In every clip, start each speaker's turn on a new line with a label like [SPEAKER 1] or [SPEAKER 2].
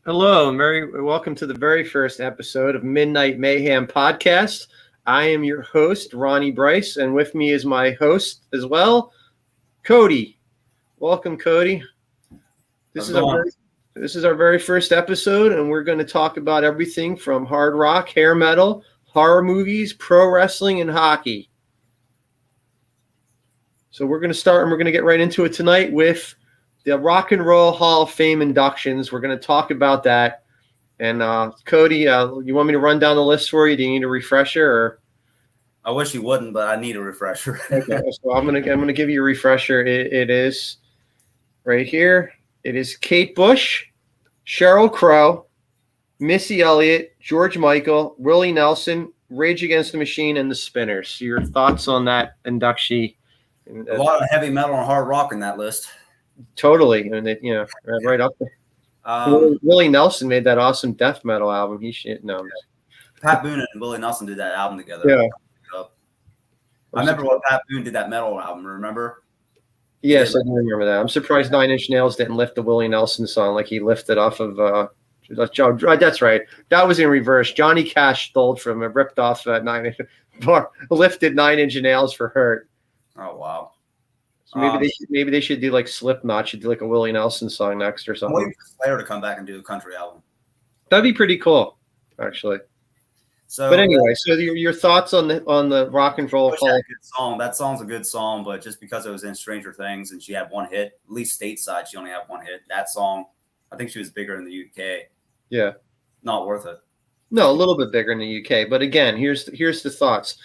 [SPEAKER 1] Hello, and welcome to the very first episode of Midnight Mayhem podcast. I am your host, Ronnie Bryce, and with me is my host as well, Cody. Welcome, Cody. This is our very first episode, and we're going to talk about everything from hard rock, hair metal, horror movies, pro wrestling, and hockey. So we're going to start, and we're going to get right into it tonight with the Rock and Roll Hall of Fame inductions. We're going to talk about that. And Cody, you want me to run down the list for you? Do you need a refresher? Or?
[SPEAKER 2] I wish you wouldn't, but I need a refresher.
[SPEAKER 1] Okay, so I'm gonna give you a refresher. It is right here. It is Kate Bush, Sheryl Crow, Missy Elliott, George Michael, Willie Nelson, Rage Against the Machine, and the Spinners. Your thoughts on that induction?
[SPEAKER 2] A lot of heavy metal and hard rock in that list.
[SPEAKER 1] Totally, and right up there. Willie Nelson made that awesome death metal album.
[SPEAKER 2] Pat Boone and Willie Nelson did that album together.
[SPEAKER 1] Yeah,
[SPEAKER 2] I remember when Pat Boone did that metal album. Remember?
[SPEAKER 1] Yes, I do remember that. I'm surprised Nine Inch Nails didn't lift the Willie Nelson song like he lifted off of. That's right. That was in reverse. Johnny Cash stole from ripped off lifted 9 Inch Nails for Hurt.
[SPEAKER 2] Oh wow.
[SPEAKER 1] So maybe they should do like Slipknot should do like a Willie Nelson song next or something.
[SPEAKER 2] I'm waiting for Slayer to come back and do a country album.
[SPEAKER 1] That'd be pretty cool, actually. So, but anyway, so your thoughts on the Rock and Roll Hall?
[SPEAKER 2] Good song. That song's a good song, but just because it was in Stranger Things and she had one hit, at least stateside, she only had one hit. That song, I think she was bigger in the UK.
[SPEAKER 1] Yeah,
[SPEAKER 2] not worth it.
[SPEAKER 1] No, a little bit bigger in the UK. But again, here's the thoughts.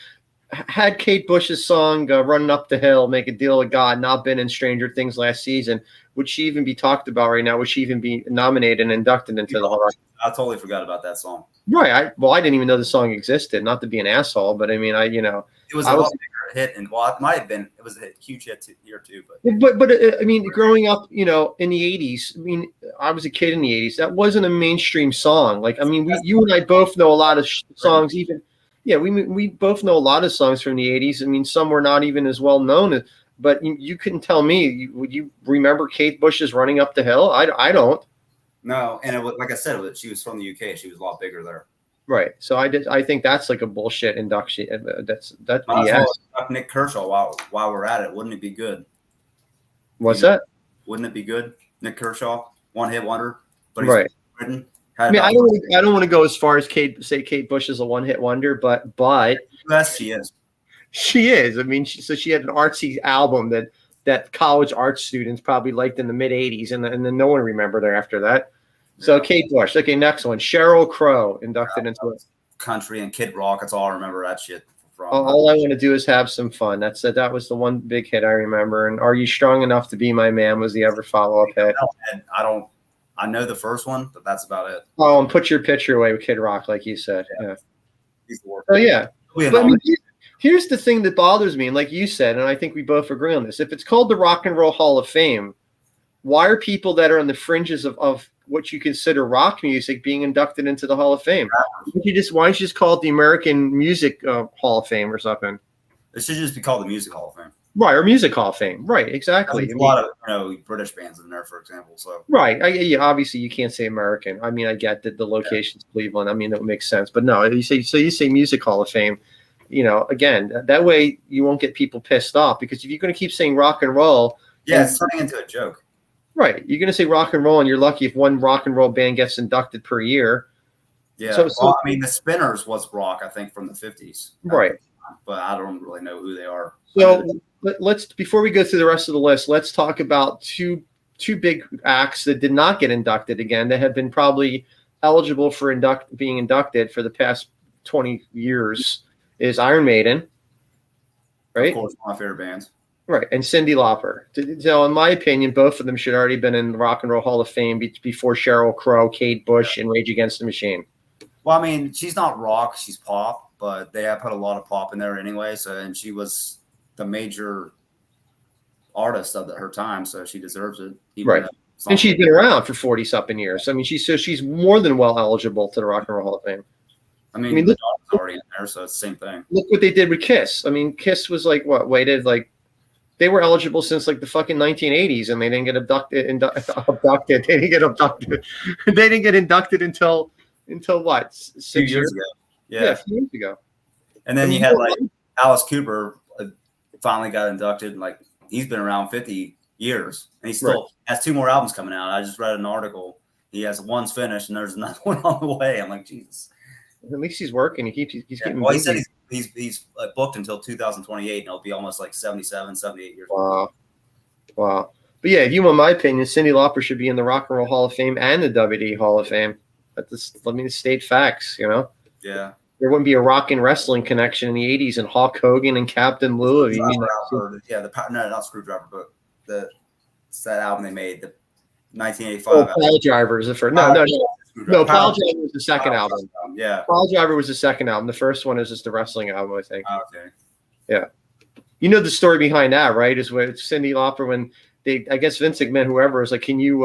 [SPEAKER 1] Had Kate Bush's song "Running Up the Hill," "Make a Deal with God," not been in Stranger Things last season, would she even be talked about right now? Would she even be nominated and inducted into the Hall of Fame?
[SPEAKER 2] I totally forgot about that song.
[SPEAKER 1] Right. I didn't even know the song existed. Not to be an asshole, but I mean,
[SPEAKER 2] it was a lot bigger hit, and it might have been. It was a huge hit here too.
[SPEAKER 1] But I mean, growing up, in the '80s. I mean, I was a kid in the '80s. That wasn't a mainstream song. Like, I mean, you and I both know a lot of songs, even. Yeah, we both know a lot of songs from the 80s. I mean, some were not even as well known, but you couldn't tell me. Would you remember Kate Bush's "Running Up the Hill"? I don't.
[SPEAKER 2] No, and it was, like I said, she was from the UK. She was a lot bigger there.
[SPEAKER 1] Right. So I think that's like a bullshit induction. That's
[SPEAKER 2] BS. Nick Kershaw, while we're at it, wouldn't it be good?
[SPEAKER 1] What's that?
[SPEAKER 2] Wouldn't it be good? Nick Kershaw, one hit wonder, but he's
[SPEAKER 1] right.
[SPEAKER 2] Written.
[SPEAKER 1] I mean, I don't want to go as far as Kate Bush is a one-hit wonder, but
[SPEAKER 2] yes, she is.
[SPEAKER 1] She is. I mean, she had an artsy album that college art students probably liked in the mid '80s, and then no one remembered her after that. So yeah. Kate Bush. Okay, next one. Sheryl Crow inducted into
[SPEAKER 2] country and Kid Rock. That's all I remember that shit from.
[SPEAKER 1] All I want to do is have some fun. That was the one big hit I remember. And Are You Strong Enough to Be My Man was the ever follow-up hit.
[SPEAKER 2] I know the first one, but that's about it.
[SPEAKER 1] Oh, and Put Your Picture Away with Kid Rock, like you said. Yeah.
[SPEAKER 2] He's the worst.
[SPEAKER 1] Oh, yeah. But I mean, here's the thing that bothers me, and like you said, and I think we both agree on this. If it's called the Rock and Roll Hall of Fame, why are people that are on the fringes of what you consider rock music being inducted into the Hall of Fame? Why don't you just call it the American Music Hall of Fame or something?
[SPEAKER 2] It should just be called the Music Hall of Fame.
[SPEAKER 1] Right, or Music Hall of Fame. Right, exactly.
[SPEAKER 2] There's a lot of British bands in there, for example. So
[SPEAKER 1] right, obviously you can't say American. I mean, I get that the location's Cleveland. I mean, that makes sense. But no, you say Music Hall of Fame. Again, that way you won't get people pissed off, because if you're going to keep saying rock and roll,
[SPEAKER 2] it's turning into a joke.
[SPEAKER 1] Right, you're going to say rock and roll, and you're lucky if one rock and roll band gets inducted per year.
[SPEAKER 2] Yeah, I mean, the Spinners was rock, I think, from the 50s.
[SPEAKER 1] Right.
[SPEAKER 2] But I don't really know who they are.
[SPEAKER 1] So let's before we go through the rest of the list, let's talk about two big acts that did not get inducted again, that have been probably eligible for being inducted for the past 20 years. Is Iron Maiden, right?
[SPEAKER 2] Of course, my favorite bands.
[SPEAKER 1] Right, and Cyndi Lauper. So in my opinion, both of them should already been in the Rock and Roll Hall of Fame before Sheryl Crow, Kate Bush, and Rage Against the Machine.
[SPEAKER 2] Well, I mean, she's not rock, she's pop, but they have put a lot of pop in there anyway. And she was the major artist of her time, so she deserves it.
[SPEAKER 1] Right, and she's been around for 40-something years. I mean, she's more than well eligible to the Rock and Roll Hall of Fame.
[SPEAKER 2] I mean the dog's already in there, so it's the same thing.
[SPEAKER 1] Look what they did with Kiss. I mean, Kiss was like waited like they were eligible since like the fucking 1980s, and they didn't get abducted. They didn't get abducted. They didn't get inducted until what? 6
[SPEAKER 2] years ago.
[SPEAKER 1] Yeah, a few years ago.
[SPEAKER 2] And then you had like Alice Cooper finally got inducted. Like he's been around 50 years, and he still has 2 more albums coming out. I just read an article. He has one's finished, and there's another one on the way. I'm like, Jesus.
[SPEAKER 1] At least he's working. He's keeping.
[SPEAKER 2] Well, he said he's booked until 2028, and it'll be almost like 77, 78 years
[SPEAKER 1] old. Wow. But yeah, if you want my opinion, Cyndi Lauper should be in the Rock and Roll Hall of Fame and the WWE Hall of Fame. State facts, you know.
[SPEAKER 2] Yeah.
[SPEAKER 1] There wouldn't be a rock and wrestling connection in the 80s and Hulk Hogan and Captain Lou.
[SPEAKER 2] Not Screwdriver, but that album they made, the 1985.
[SPEAKER 1] Oh, Pile Driver is the first. No, Pile Driver was the second album.
[SPEAKER 2] Yeah.
[SPEAKER 1] Pile Driver was the second album. The first one is just the wrestling album, I think.
[SPEAKER 2] Oh, okay.
[SPEAKER 1] Yeah. You know the story behind that, right? Is with Cyndi Lauper when I guess Vince McMahon, whoever, was like, can you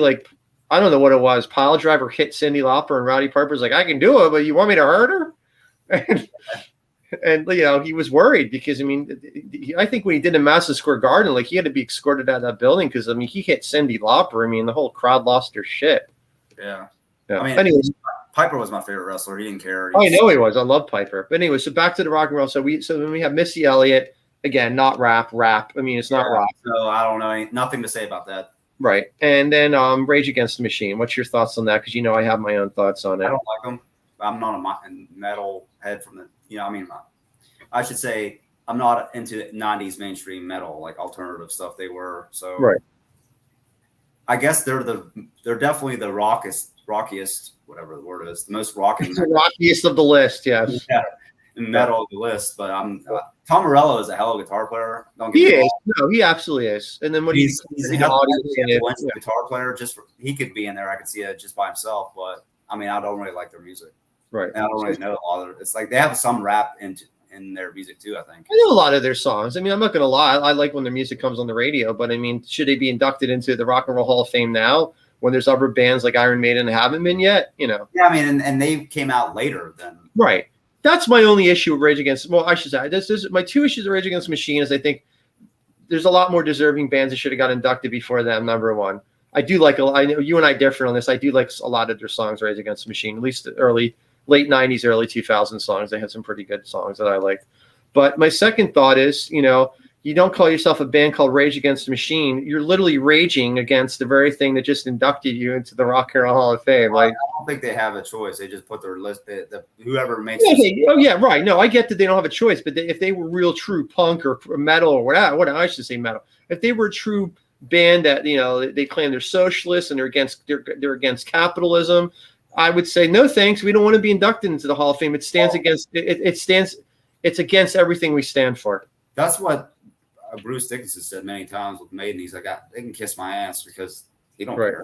[SPEAKER 1] like, I don't know what it was. Pile Driver hit Cyndi Lauper, and Roddy Piper's like, I can do it, but you want me to hurt her? And you know, he was worried because, I mean, I think when he did in Madison Square Garden, like he had to be escorted out of that building because, I mean, he hit Cyndi Lauper. I mean, the whole crowd lost their shit.
[SPEAKER 2] Yeah.
[SPEAKER 1] Yeah.
[SPEAKER 2] I mean,
[SPEAKER 1] anyways,
[SPEAKER 2] Piper was my favorite wrestler. He didn't care.
[SPEAKER 1] I know he was. I love Piper. But anyway, so back to the rock and roll. So then we have Missy Elliott again, not rap. I mean, it's not rock.
[SPEAKER 2] No, I don't know. Nothing to say about that.
[SPEAKER 1] Right. And then Rage Against the Machine. What's your thoughts on that? Because you know I have my own thoughts on it.
[SPEAKER 2] I don't like them. I'm not a metal head from the. You know, I mean, I should say I'm not into 90s mainstream metal, like alternative stuff. They were so.
[SPEAKER 1] Right.
[SPEAKER 2] I guess they're definitely the rockiest, whatever the word is, the most rocking.
[SPEAKER 1] The rockiest of the list, yes.
[SPEAKER 2] Yeah, metal of the list. But Tom Morello is a hell of a guitar player.
[SPEAKER 1] He is. No, he absolutely is. And then when
[SPEAKER 2] he's a guitar player, he could be in there. I could see it just by himself. But I mean, I don't really like their music.
[SPEAKER 1] Right.
[SPEAKER 2] And I don't really know a lot of it. It's like they have some rap in their music too, I think.
[SPEAKER 1] I know a lot of their songs. I mean, I'm not going to lie. I like when their music comes on the radio, but I mean, should they be inducted into the Rock and Roll Hall of Fame now when there's other bands like Iron Maiden haven't been yet? You know?
[SPEAKER 2] Yeah, I mean, and they came out later than.
[SPEAKER 1] Right. That's my only issue with Rage Against. Well, I should say this is my 2 issues with Rage Against the Machine is I think there's a lot more deserving bands that should have got inducted before them. Number one, I do like I know you and I differ on this. I do like a lot of their songs, Rage Against the Machine, at least the late 90s, early 2000s songs. They had some pretty good songs that I liked. But my second thought is, you know, you don't call yourself a band called Rage Against the Machine. You're literally raging against the very thing that just inducted you into the Rock and Roll Hall of Fame. Like,
[SPEAKER 2] I don't think they have a choice. They just put their list. Whoever makes.
[SPEAKER 1] Yeah, right. No, I get that they don't have a choice. But if they were real true punk or metal or whatever, I should say metal. If they were a true band that, you know, they claim they're socialists and they're against capitalism, I would say no thanks. We don't want to be inducted into the Hall of Fame. It stands against it's against everything we stand for.
[SPEAKER 2] That's what Bruce Dickinson said many times with Maiden. He's like, they can kiss my ass because he don't care.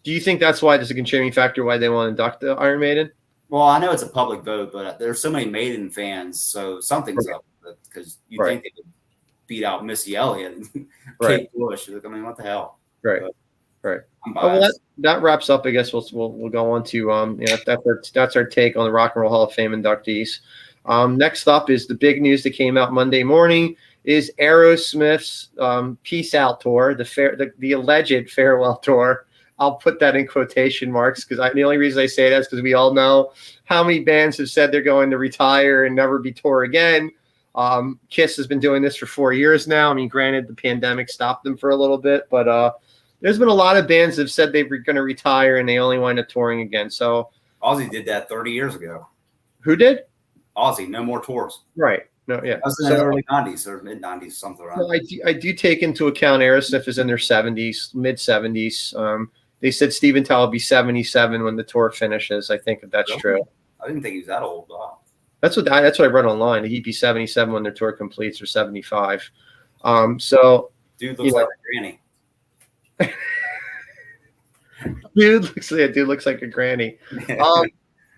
[SPEAKER 1] Do you think that's why there's a contributing factor why they want to induct the Iron Maiden?
[SPEAKER 2] Well, I know it's a public vote, but there's so many Maiden fans, so something's up with it because you think they could beat out Missy Elliott and Kate Bush. I mean, what the hell?
[SPEAKER 1] Right. Right. Well, that wraps up. I guess we'll go on to you know, that's our take on the Rock and Roll Hall of Fame inductees. Next up is the big news that came out Monday morning is Aerosmith's Peace Out tour, the alleged farewell tour. I'll put that in quotation marks because the only reason I say that is because we all know how many bands have said they're going to retire and never be tour again. Kiss has been doing this for 4 years now. I mean, granted, the pandemic stopped them for a little bit, but there's been a lot of bands that have said they were going to retire and they only wind up touring again. So
[SPEAKER 2] Ozzy did that 30 years ago.
[SPEAKER 1] Who did?
[SPEAKER 2] Ozzy, no more tours.
[SPEAKER 1] Right. No, yeah.
[SPEAKER 2] That was in the early 90s or mid 90s, something around.
[SPEAKER 1] Well, I do take into account Aerosmith is in their 70s, mid 70s. They said Steven Tyler will be 77 when the tour finishes. I think that's true.
[SPEAKER 2] I didn't think he was that old. Wow.
[SPEAKER 1] That's what I read online. He'd be 77 when their tour completes, or 75. So
[SPEAKER 2] dude looks like a granny.
[SPEAKER 1] dude looks like a granny.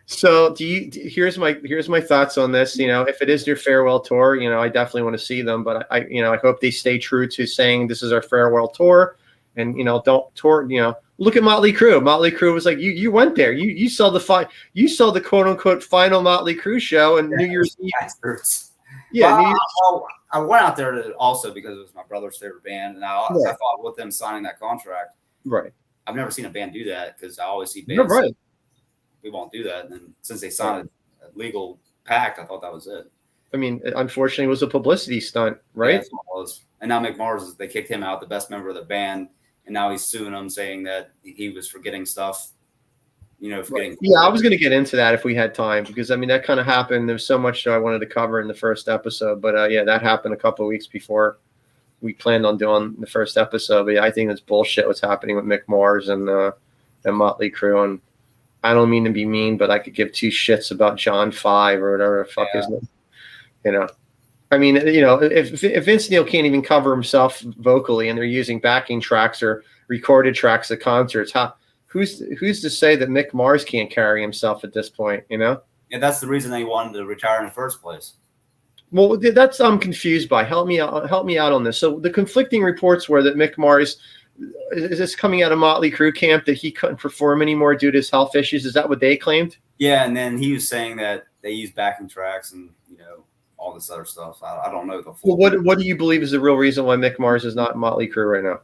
[SPEAKER 1] So here's my thoughts on this. You know, if it is their farewell tour, you know, I definitely want to see them, but I hope they stay true to saying this is our farewell tour, and you know, don't tour. You know, look at Motley Crue. Motley Crue was like, you went there, you saw the quote unquote final Motley Crue show and New Year's Eve. Yeah,
[SPEAKER 2] I went out there also because it was my brother's favorite band, and I thought with them signing that contract,
[SPEAKER 1] right.
[SPEAKER 2] I've never seen a band do that because I always see
[SPEAKER 1] You're
[SPEAKER 2] bands
[SPEAKER 1] right.
[SPEAKER 2] we won't do that. And since they signed a legal pact, I thought that was it.
[SPEAKER 1] I mean, unfortunately, it was a publicity stunt, right?
[SPEAKER 2] Yeah, that's what it was. And now Mick Mars, they kicked him out, the best member of the band, and now he's suing them, saying that he was forgetting stuff. Forgetting.
[SPEAKER 1] Yeah, I was going to get into that if we had time, because I mean that kind of happened. There's so much that I wanted to cover in the first episode, but yeah, that happened a couple of weeks before we planned on doing the first episode. But yeah, I think it's bullshit what's happening with Mick Mars and Motley Crue. And I don't mean to be mean, but I could give two shits about John 5 or whatever the fuck his name. I mean, if Vince Neil can't even cover himself vocally, and they're using backing tracks or recorded tracks at concerts, who's to say that Mick Mars can't carry himself at this point?
[SPEAKER 2] Yeah, that's the reason they wanted to retire in the first place.
[SPEAKER 1] Well, that's I'm confused by. Help me out on this. So the conflicting reports were that Mick Mars is this coming out of Motley Crue camp that he couldn't perform anymore due to his health issues. Is that what they claimed?
[SPEAKER 2] Yeah, and then he was saying that they use backing tracks and all this other stuff. I don't know the full.
[SPEAKER 1] Well, what do you believe is the real reason why Mick Mars is not in Motley Crue right now?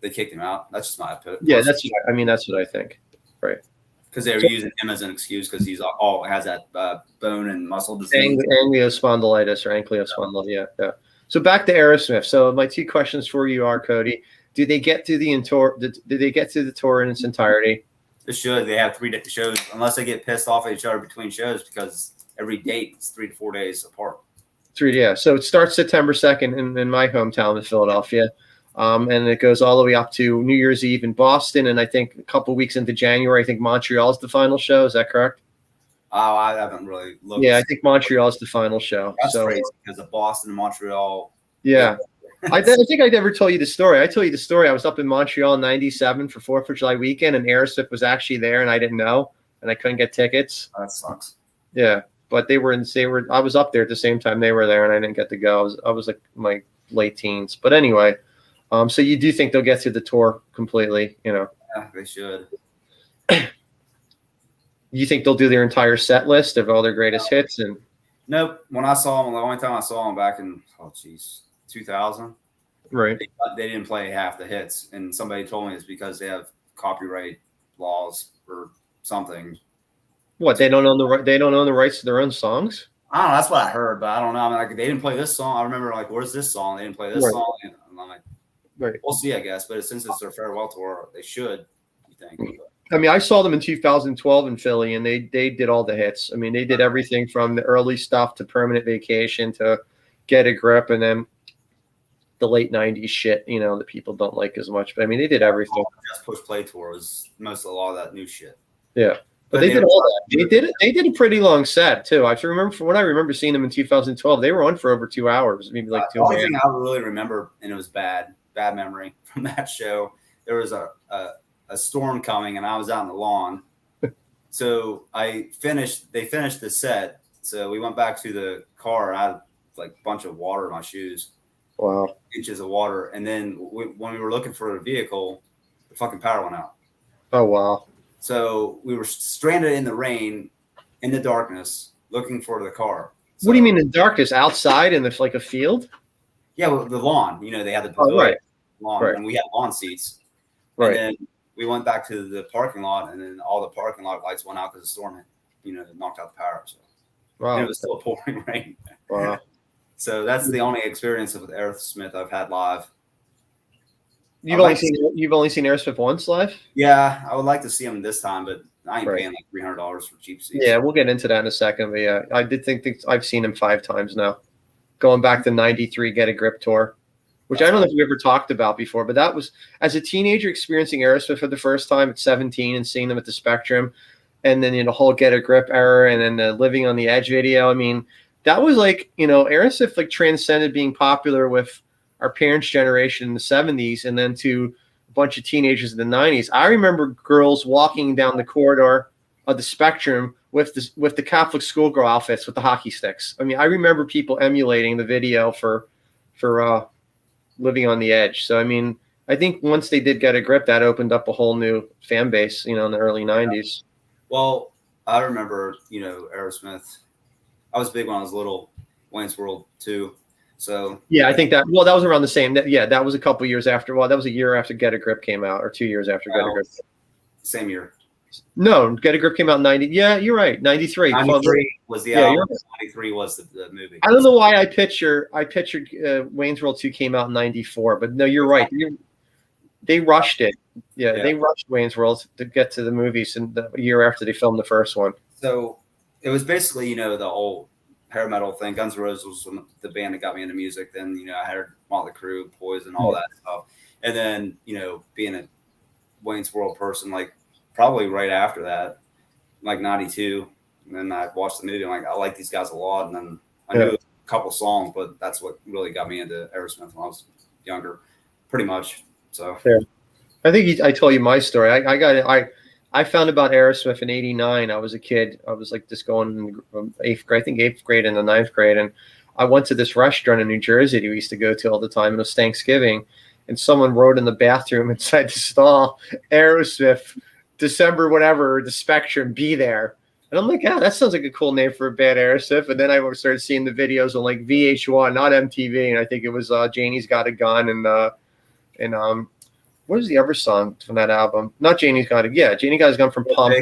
[SPEAKER 2] They kicked him out. That's just my opinion.
[SPEAKER 1] Yeah, that's what I think. Right.
[SPEAKER 2] Because they were using him as an excuse because he's has that bone and muscle disease.
[SPEAKER 1] Ankylospondilitis or ankylospondylitis. Yeah. So back to Aerosmith. So my two questions for you are, Cody, do they get to the tour? Did they get to the tour in its entirety?
[SPEAKER 2] They should. They have 3 shows, unless they get pissed off at each other between shows, because every date is 3 to 4 days apart.
[SPEAKER 1] 3, yeah. So it starts September 2nd in my hometown of Philadelphia. And it goes all the way up to New Year's Eve in Boston. And I think a couple weeks into January, I think Montreal is the final show. Is that correct?
[SPEAKER 2] Oh, I haven't really looked.
[SPEAKER 1] Yeah, I think Montreal is the final show.
[SPEAKER 2] That's crazy because of Boston and Montreal.
[SPEAKER 1] Yeah. I think I never told you the story. I told you the story. I was up in Montreal in '97 for 4th of July weekend, and Aerosmith was actually there, and I didn't know, and I couldn't get tickets.
[SPEAKER 2] That sucks.
[SPEAKER 1] Yeah, but I was up there at the same time they were there, and I didn't get to go. I was like my late teens. But anyway, so you do think they'll get through the tour completely,
[SPEAKER 2] Yeah, they should.
[SPEAKER 1] You think they'll do their entire set list of all their greatest hits? And
[SPEAKER 2] nope. When I saw them, the only time I saw them back in 2000,
[SPEAKER 1] right?
[SPEAKER 2] They didn't play half the hits, and somebody told me it's because they have copyright laws or something.
[SPEAKER 1] What, they don't own the rights to their own songs?
[SPEAKER 2] I don't know. That's what I heard, but I don't know. I mean, like, they didn't play this song. I remember, like, where's this song? They didn't play this song. And I'm like, we'll see, I guess. But since it's their farewell tour, they should, you think.
[SPEAKER 1] I mean, I saw them in 2012 in Philly, and they did all the hits. I mean, they did everything from the early stuff to Permanent Vacation to Get a Grip, and then the late 90s shit, that people don't like as much. But I mean, they did everything.
[SPEAKER 2] Just Push Play tour was most of a lot of that new shit.
[SPEAKER 1] Yeah. But they did all that. They did a pretty long set too. I remember from what I remember seeing them in 2012, they were on for over 2 hours, maybe like 2 hours.
[SPEAKER 2] The only thing I really remember, and it was bad memory from that show, there was a storm coming, and I was out on the lawn. So they finished the set. So we went back to the car. I had like a bunch of water in my shoes.
[SPEAKER 1] Wow.
[SPEAKER 2] Inches of water. And then when we were looking for a vehicle, the fucking power went out.
[SPEAKER 1] Oh, wow.
[SPEAKER 2] So we were stranded in the rain, in the darkness, looking for the car. So,
[SPEAKER 1] what do you mean in darkness? Outside in like a field?
[SPEAKER 2] Yeah, well, the lawn. They had the lawn, and we had lawn seats.
[SPEAKER 1] Right.
[SPEAKER 2] And then we went back to the parking lot, and then all the parking lot lights went out because the storm had, knocked out the power. So and it was still pouring rain.
[SPEAKER 1] Wow.
[SPEAKER 2] So that's the only experience of Aerosmith I've had live.
[SPEAKER 1] You've only seen Aerosmith once live?
[SPEAKER 2] Yeah, I would like to see them this time, but I ain't paying like $300 for cheap seats.
[SPEAKER 1] Yeah, we'll get into that in a second. But yeah, I did think I've seen him 5 times now, going back to '93 Get a Grip tour, which I don't know if we ever talked about before. But that was as a teenager experiencing Aerosmith for the first time at 17 and seeing them at the Spectrum, and then the whole Get a Grip era, and then the Living on the Edge video. I mean, that was like Aerosmith like transcended being popular with our parents' generation in the 70s, and then to a bunch of teenagers in the 90s. I remember girls walking down the corridor of the Spectrum with the Catholic schoolgirl outfits with the hockey sticks. I mean, I remember people emulating the video for Living on the Edge. So, I mean, I think once they did Get a Grip, that opened up a whole new fan base, in the early 90s.
[SPEAKER 2] Well, I remember, Aerosmith I was big when I was little. Wayne's World 2. So
[SPEAKER 1] yeah, I think that was around the same. That was a couple years after. Well, that was a year after Get a Grip came out, or 2 years after Get a Grip.
[SPEAKER 2] Same year.
[SPEAKER 1] No, Get a Grip came out in 90. Yeah, you're right. 93.
[SPEAKER 2] 93 was the album. 93 was the movie.
[SPEAKER 1] I don't know why I pictured Wayne's World 2 came out in 94, but no, you're right. They rushed it. Yeah, they rushed Wayne's World to get to the movies in the year after they filmed the first one.
[SPEAKER 2] So it was basically, the whole hair metal thing. Guns N' Roses was the band that got me into music. Then, I heard Motley Crue, Poison, all that stuff. And then, being a Wayne's World person, like probably right after that, like 92. And then I watched the movie. I'm like, I like these guys a lot. And then I knew a couple songs, but that's what really got me into Aerosmith when I was younger, pretty much. So
[SPEAKER 1] I think I told you my story. I found about Aerosmith in '89. I was a kid. I was like just going from eighth grade and the ninth grade. And I went to this restaurant in New Jersey that we used to go to all the time. It was Thanksgiving. And someone wrote in the bathroom inside the stall, Aerosmith, December, whatever, the Spectrum, be there. And I'm like, that sounds like a cool name for a band, Aerosmith. And then I started seeing the videos on like VH1, not MTV. And I think it was Janie's Got a Gun and what was the other song from that album? Not Janie's Got a Gun. Yeah, Janie Got a Gun from Pump.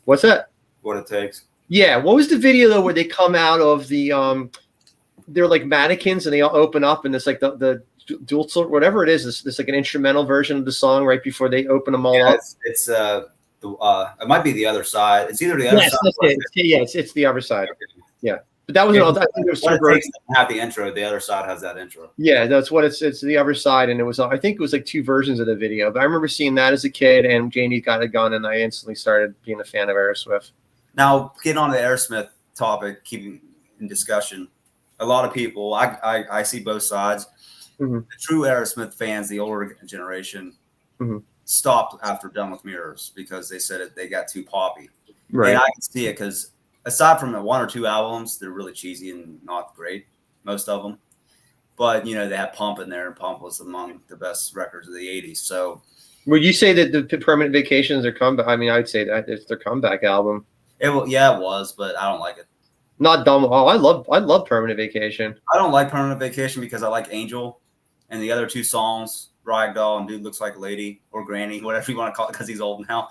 [SPEAKER 1] What's that?
[SPEAKER 2] What It Takes.
[SPEAKER 1] Yeah. What was the video though where they come out of the they're like mannequins and they all open up and it's like the dual whatever it is. It's like an instrumental version of the song right before they open them all up.
[SPEAKER 2] It's it might be the other side. It's either the other side.
[SPEAKER 1] It's the other side. Yeah. But that was I think it was
[SPEAKER 2] What It Takes doesn't have the intro. The other side has that intro.
[SPEAKER 1] Yeah, that's what it's the other side, and it was I think it was like two versions of the video. But I remember seeing that as a kid, and Janie Got a Gun, and I instantly started being a fan of Aerosmith.
[SPEAKER 2] Now, getting on the Aerosmith topic, keeping in discussion, a lot of people I see both sides.
[SPEAKER 1] Mm-hmm.
[SPEAKER 2] The true Aerosmith fans, the older generation, stopped after Done with Mirrors because they said they got too poppy.
[SPEAKER 1] Right,
[SPEAKER 2] and I can see it because. Aside from the one or two albums, they're really cheesy and not great, most of them. But, they had Pump in there, and Pump was among the best records of the 80s. So,
[SPEAKER 1] would you say that the Permanent Vacation is their comeback? I mean, I'd say that it's their comeback album.
[SPEAKER 2] It was, but I don't like it.
[SPEAKER 1] Not dumb. Oh, I love Permanent Vacation.
[SPEAKER 2] I don't like Permanent Vacation because I like Angel and the other two songs, Ragdoll and Dude Looks Like a Lady or Granny, whatever you want to call it because he's old now.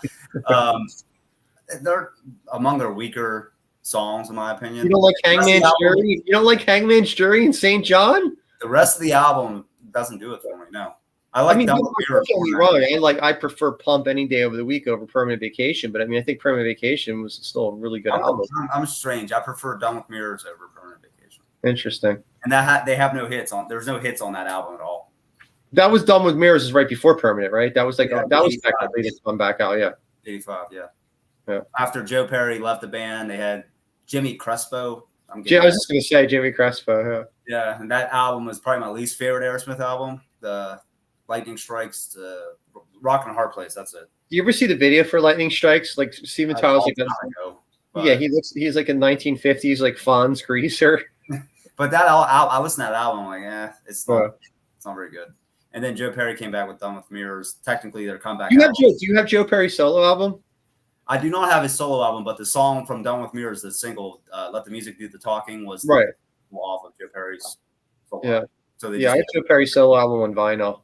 [SPEAKER 2] They're among their weaker songs, in my opinion.
[SPEAKER 1] You don't like Hangman's Jury? You don't like Hangman's Jury and St. John?
[SPEAKER 2] The rest of the album doesn't do it for me. No, I mean, don't get
[SPEAKER 1] me wrong. I prefer Pump any day of the week over Permanent Vacation, but I mean, I think Permanent Vacation was still a really good album.
[SPEAKER 2] I'm strange. I prefer Done with Mirrors over Permanent Vacation.
[SPEAKER 1] Interesting.
[SPEAKER 2] And they have no hits on. There's no hits on that album at all.
[SPEAKER 1] That was Done with Mirrors is right before Permanent, right? That was that was technically the comeback out. Yeah.
[SPEAKER 2] 85. Yeah. After Joe Perry left the band, they had Jimmy Crespo.
[SPEAKER 1] I was just going to say Jimmy Crespo.
[SPEAKER 2] Yeah, and that album was probably my least favorite Aerosmith album. The Lightning Strikes, the Rock and a Hard Place. That's it.
[SPEAKER 1] Do you ever see the video for Lightning Strikes? Like Steven Tyler's like he's like a 1950s like Fonz greaser.
[SPEAKER 2] But that I listened to that album. I'm like, it's not very good. And then Joe Perry came back with Done with Mirrors. Technically, their comeback.
[SPEAKER 1] Do you have Joe Perry's solo album?
[SPEAKER 2] I do not have his solo album, but the song from Done with Mirrors, the single "Let the Music Do the Talking," was off of Joe Perry's solo album. So I have
[SPEAKER 1] Joe Perry's solo album on vinyl.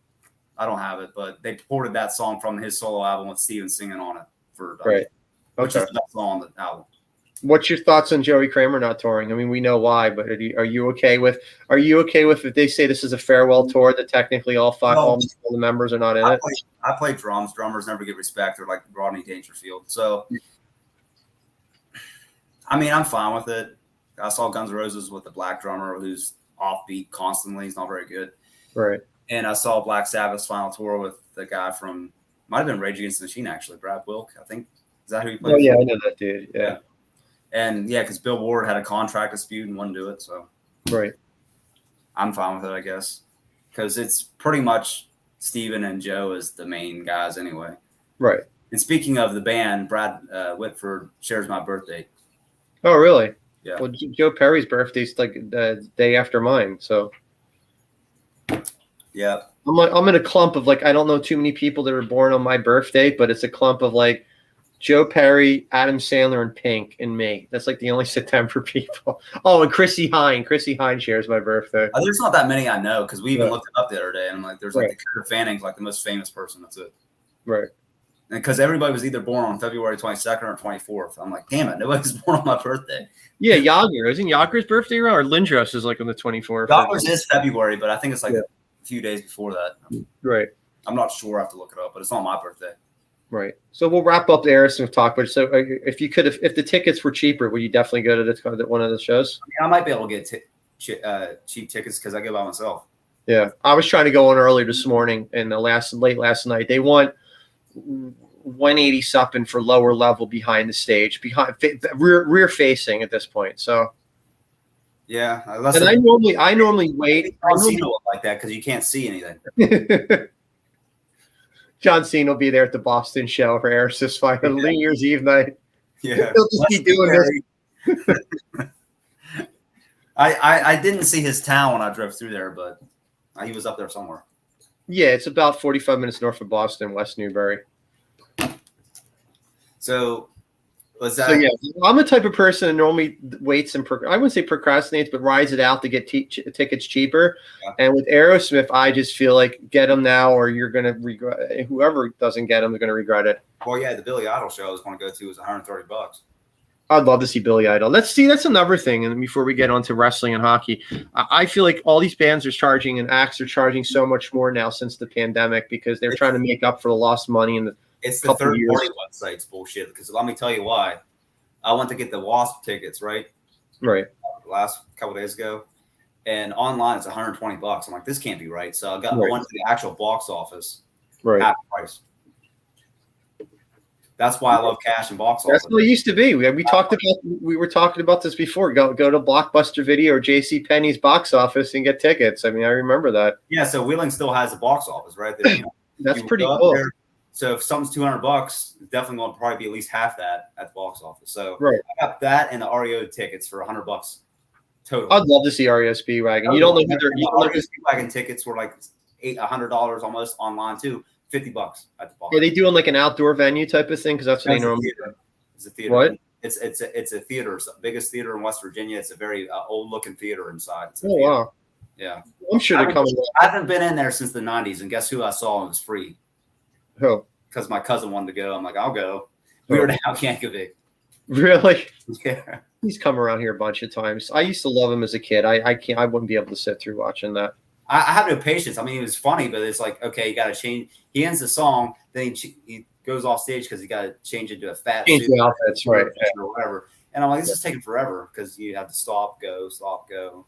[SPEAKER 2] I don't have it, but they ported that song from his solo album with Steven singing on it which is the best song on the album.
[SPEAKER 1] What's your thoughts on Joey Kramer not touring? I mean, we know why, but are you okay with if they say this is a farewell tour that technically all the members are not in it?
[SPEAKER 2] I play drums. Drummers never get respect. They're like Rodney Dangerfield. So, I mean, I'm fine with it. I saw Guns N' Roses with the black drummer who's offbeat constantly. He's not very good.
[SPEAKER 1] Right.
[SPEAKER 2] And I saw Black Sabbath's final tour with the guy from might have been Rage Against the Machine actually, Brad Wilk. I think is that who he played?
[SPEAKER 1] Oh yeah, I know that dude. Yeah.
[SPEAKER 2] And because Bill Ward had a contract dispute and wouldn't do it, so I'm fine with it, I guess, because it's pretty much Steven and Joe as the main guys anyway.
[SPEAKER 1] Right.
[SPEAKER 2] And speaking of the band, Brad Whitford shares my birthday.
[SPEAKER 1] Oh, really?
[SPEAKER 2] Yeah.
[SPEAKER 1] Well, Joe Perry's birthday's like the day after mine, so.
[SPEAKER 2] Yeah.
[SPEAKER 1] I'm in a clump of like I don't know too many people that are born on my birthday, but it's a clump of like Joe Perry, Adam Sandler, and Pink, and me. That's like the only September people. Oh, and Chrissy Hine. Chrissy Hine shares my birthday.
[SPEAKER 2] There's not that many I know because we even looked it up the other day, and I'm like, there's like Dakota Fanning's like the most famous person. That's it.
[SPEAKER 1] Right.
[SPEAKER 2] And because everybody was either born on February 22nd or 24th. I'm like, damn it, nobody's born on my birthday.
[SPEAKER 1] Yeah, Yager. Isn't Yager's birthday around? Or Lindros is like on the 24th.
[SPEAKER 2] Yager's is February, but I think it's like a few days before that.
[SPEAKER 1] Right.
[SPEAKER 2] I'm not sure. I have to look it up, but it's not my birthday.
[SPEAKER 1] Right. So we'll wrap up the Aerosmith talk. But so if you could, if the tickets were cheaper, would you definitely go to one of the shows?
[SPEAKER 2] I might be able to get cheap tickets because I go by myself.
[SPEAKER 1] Yeah, I was trying to go on earlier this morning and late last night. They want 180 something for lower level behind the stage, rear facing at this point. So
[SPEAKER 2] yeah,
[SPEAKER 1] and I normally wait.
[SPEAKER 2] I don't look like that because you can't see anything.
[SPEAKER 1] John Cena will be there at the Boston show for Aerosmith's final New Year's Eve night.
[SPEAKER 2] Yeah,
[SPEAKER 1] he'll just be doing this.
[SPEAKER 2] I didn't see his town when I drove through there, but he was up there somewhere.
[SPEAKER 1] Yeah, it's about 45 minutes north of Boston, West Newbury.
[SPEAKER 2] So was that?
[SPEAKER 1] So yeah, I'm the type of person that normally waits and I wouldn't say procrastinates, but rides it out to get tickets cheaper. Yeah. And with Aerosmith, I just feel like get them now, or you're gonna regret. Whoever doesn't get them is gonna regret it.
[SPEAKER 2] Well, yeah, the Billy Idol show I was going to go to was $130.
[SPEAKER 1] I'd love to see Billy Idol. That's another thing. And before we get on to wrestling and hockey, I feel like all these bands are charging and acts are charging so much more now since the pandemic because they're trying to make up for the lost money in the.
[SPEAKER 2] It's the third-party websites bullshit. Because let me tell you why. I went to get the Wasp tickets, right?
[SPEAKER 1] Right.
[SPEAKER 2] Last couple of days ago, and online it's $120. I'm like, this can't be right. So I went to the actual box office.
[SPEAKER 1] Right.
[SPEAKER 2] Half price. That's why I love cash and box office.
[SPEAKER 1] That's what it used to be. We were talking about this before. Go to Blockbuster Video or J.C. Penney's box office and get tickets. I mean, I remember that.
[SPEAKER 2] Yeah. So Wheeling still has a box office, right?
[SPEAKER 1] That's pretty cool.
[SPEAKER 2] There, so if something's $200, it's definitely going to probably be at least half that at the box office. So I got that and the REO tickets for $100 total.
[SPEAKER 1] I'd love to see REO Speedwagon. You don't know whether
[SPEAKER 2] REO Speedwagon tickets were like $100 almost online too. $50 at the box.
[SPEAKER 1] Are they doing like an outdoor venue type of thing? Because that's what they normally do.
[SPEAKER 2] It's a theater.
[SPEAKER 1] What?
[SPEAKER 2] It's a theater. It's the biggest theater in West Virginia. It's a very old looking theater inside.
[SPEAKER 1] Oh wow.
[SPEAKER 2] Yeah.
[SPEAKER 1] I'm sure they're coming.
[SPEAKER 2] I haven't been in there since the 90s, and guess who I saw? It was free.
[SPEAKER 1] Who?
[SPEAKER 2] Because my cousin wanted to go. I'm like, I'll go. Weird Al Yankovic.
[SPEAKER 1] Really?
[SPEAKER 2] Yeah.
[SPEAKER 1] He's come around here a bunch of times. I used to love him as a kid. I wouldn't be able to sit through watching that.
[SPEAKER 2] I have no patience. I mean, it was funny, but it's like, okay, you got to change. He ends the song, then he goes off stage because he got to change into a fat
[SPEAKER 1] suit outfits, right?
[SPEAKER 2] Or whatever. And I'm like, this is taking forever because you have to stop, go.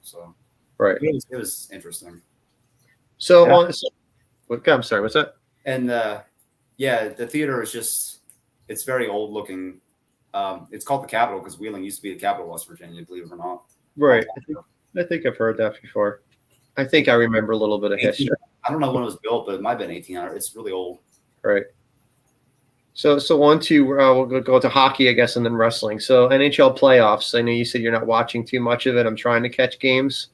[SPEAKER 2] So
[SPEAKER 1] right,
[SPEAKER 2] it was interesting.
[SPEAKER 1] So I'm sorry, what's that?
[SPEAKER 2] And the theater is it's very old looking. It's called the Capitol because Wheeling used to be the capital of West Virginia, believe it or not.
[SPEAKER 1] Right. I think I've heard that before. I think I remember a little bit of history.
[SPEAKER 2] I don't know when it was built, but it might have been 1800. It's really old.
[SPEAKER 1] Right. So we'll go to hockey, I guess, and then wrestling. So NHL playoffs. I know you said you're not watching too much of it. I'm trying to catch games.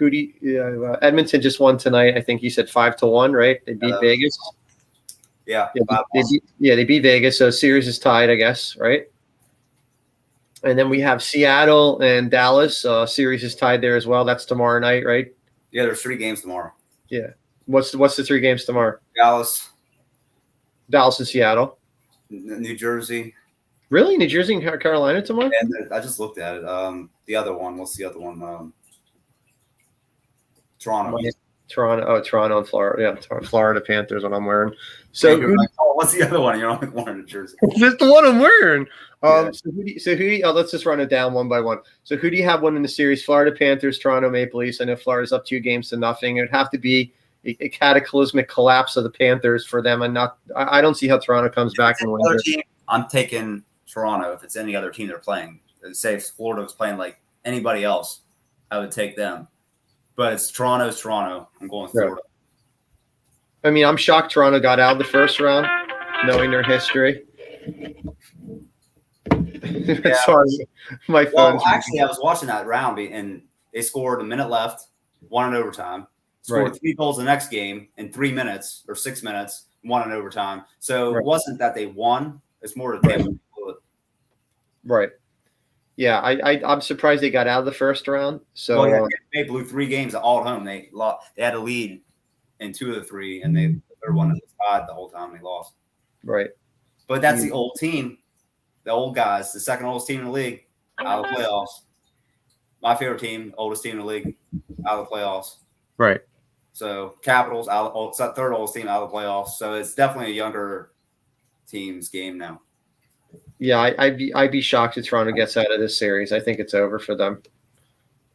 [SPEAKER 1] Edmonton just won tonight. I think you said 5-1, right? They beat Vegas.
[SPEAKER 2] Yeah.
[SPEAKER 1] They beat Vegas. So series is tied, I guess, right? And then we have Seattle and Dallas. Series is tied there as well. That's tomorrow night, right?
[SPEAKER 2] Yeah, there's 3 games tomorrow.
[SPEAKER 1] Yeah. What's the 3 games tomorrow?
[SPEAKER 2] Dallas
[SPEAKER 1] and Seattle.
[SPEAKER 2] New Jersey.
[SPEAKER 1] Really? New Jersey and Carolina tomorrow?
[SPEAKER 2] And I just looked at it. The other one. What's the other one? Toronto.
[SPEAKER 1] Toronto and Florida. Yeah, Florida Panthers, what I'm wearing. So
[SPEAKER 2] what's the other one? You're only wearing a jersey.
[SPEAKER 1] That's the one I'm wearing. So who let's just run it down one by one. So who do you have winning the series? Florida Panthers, Toronto Maple Leafs. I know Florida's up 2 games to nothing. It would have to be a cataclysmic collapse of the Panthers for them, and I don't see how Toronto comes back and wins.
[SPEAKER 2] I'm taking Toronto. If it's any other team they're playing, say if Florida was playing like anybody else, I would take them. But it's Toronto. I'm going Florida.
[SPEAKER 1] I mean, I'm shocked Toronto got out of the first round, knowing their history. Sorry, my phone.
[SPEAKER 2] Well, actually, I was watching that round, and they scored a minute left, won in overtime. Scored 3 goals the next game in 3 minutes or 6 minutes, won in overtime. So it wasn't that they won; It's more to Tampa.
[SPEAKER 1] Right. Yeah, I'm surprised they got out of the first round. So
[SPEAKER 2] they blew 3 games all at home. They had a lead in 2 of the 3, and the third one was tied the whole time they lost.
[SPEAKER 1] Right.
[SPEAKER 2] But that's the old team, the old guys, the second oldest team in the league, out of the playoffs. My favorite team, oldest team in the league, out of the playoffs.
[SPEAKER 1] Right.
[SPEAKER 2] So Capitals third oldest team out of the playoffs. So it's definitely a younger team's game now.
[SPEAKER 1] Yeah, I'd be shocked if Toronto gets out of this series. I think it's over for them.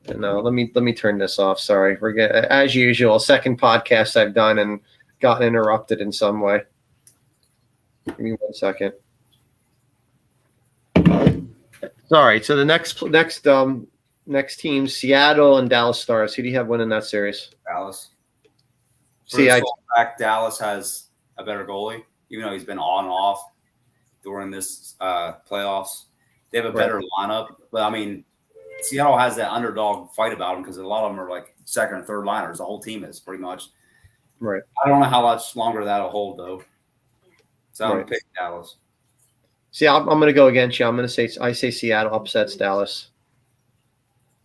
[SPEAKER 1] And let me turn this off. Sorry, we're as usual. Second podcast I've done and gotten interrupted in some way. Give me 1 second. Sorry. So the next team, Seattle and Dallas Stars. Who do you have winning that series?
[SPEAKER 2] Dallas. Dallas has a better goalie, even though he's been on and off during this playoffs. They have a better lineup. But, I mean, Seattle has that underdog fight about them because a lot of them are like second or third liners. The whole team is pretty much.
[SPEAKER 1] Right.
[SPEAKER 2] I don't know how much longer that'll hold, though. So I'm going to pick Dallas.
[SPEAKER 1] See, I'm going to go against you. I say Seattle upsets Dallas.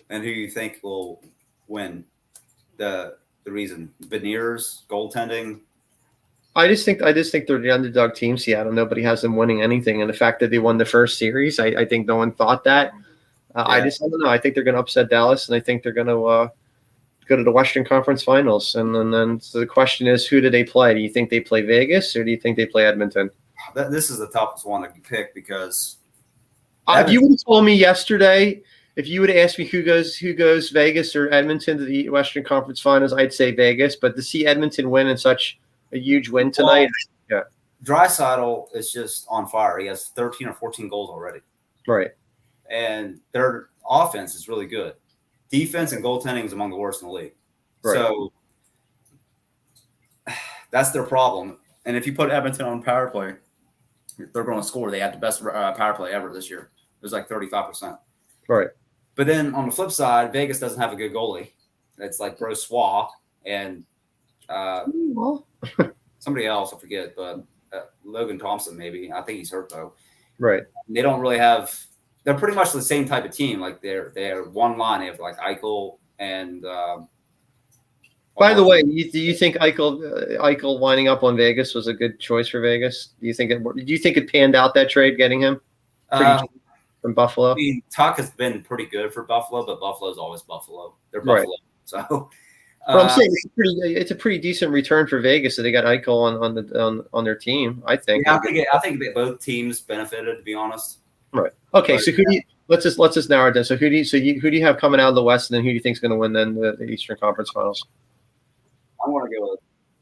[SPEAKER 2] And who do you think will win? The reason Veneers, goaltending.
[SPEAKER 1] I just think they're the underdog team. Seattle. Nobody has them winning anything, and the fact that they won the first series, I think no one thought that. I don't know. I think they're going to upset Dallas, and I think they're going to go to the Western Conference Finals. And then so the question is, who do they play? Do you think they play Vegas, or do you think they play Edmonton?
[SPEAKER 2] This is the toughest one to pick because
[SPEAKER 1] if you would have told me yesterday, if you would have asked me who goes Vegas or Edmonton to the Western Conference Finals, I'd say Vegas. But to see Edmonton win in such a huge win tonight,
[SPEAKER 2] Draisaitl is just on fire. He has 13 or 14 goals already.
[SPEAKER 1] Right.
[SPEAKER 2] And their offense is really good. Defense and goaltending is among the worst in the league. Right. So that's their problem. And if you put Edmonton on power play, they're going to score. They had the best power play ever this year. It was like 35%.
[SPEAKER 1] Right.
[SPEAKER 2] But then on the flip side, Vegas doesn't have a good goalie. It's like Brossoit and somebody else, I forget, but Logan Thompson maybe. I think he's hurt though.
[SPEAKER 1] Right.
[SPEAKER 2] They don't really have. They're pretty much the same type of team. Like they're one line. They have like Eichel and.
[SPEAKER 1] By the way, do you think Eichel winding up on Vegas was a good choice for Vegas? Do you think it panned out, that trade getting him from Buffalo?
[SPEAKER 2] I mean, Tuck has been pretty good for Buffalo, but Buffalo's always Buffalo. They're Buffalo, so.
[SPEAKER 1] But I'm saying it's a pretty decent return for Vegas that they got Eichel on their team. I think.
[SPEAKER 2] Yeah, I think that both teams benefited, to be honest.
[SPEAKER 1] Right. Okay. So let's just narrow it down. So who do you have coming out of the West, and then who do you think is going to win then the Eastern Conference Finals?
[SPEAKER 2] I want to go with.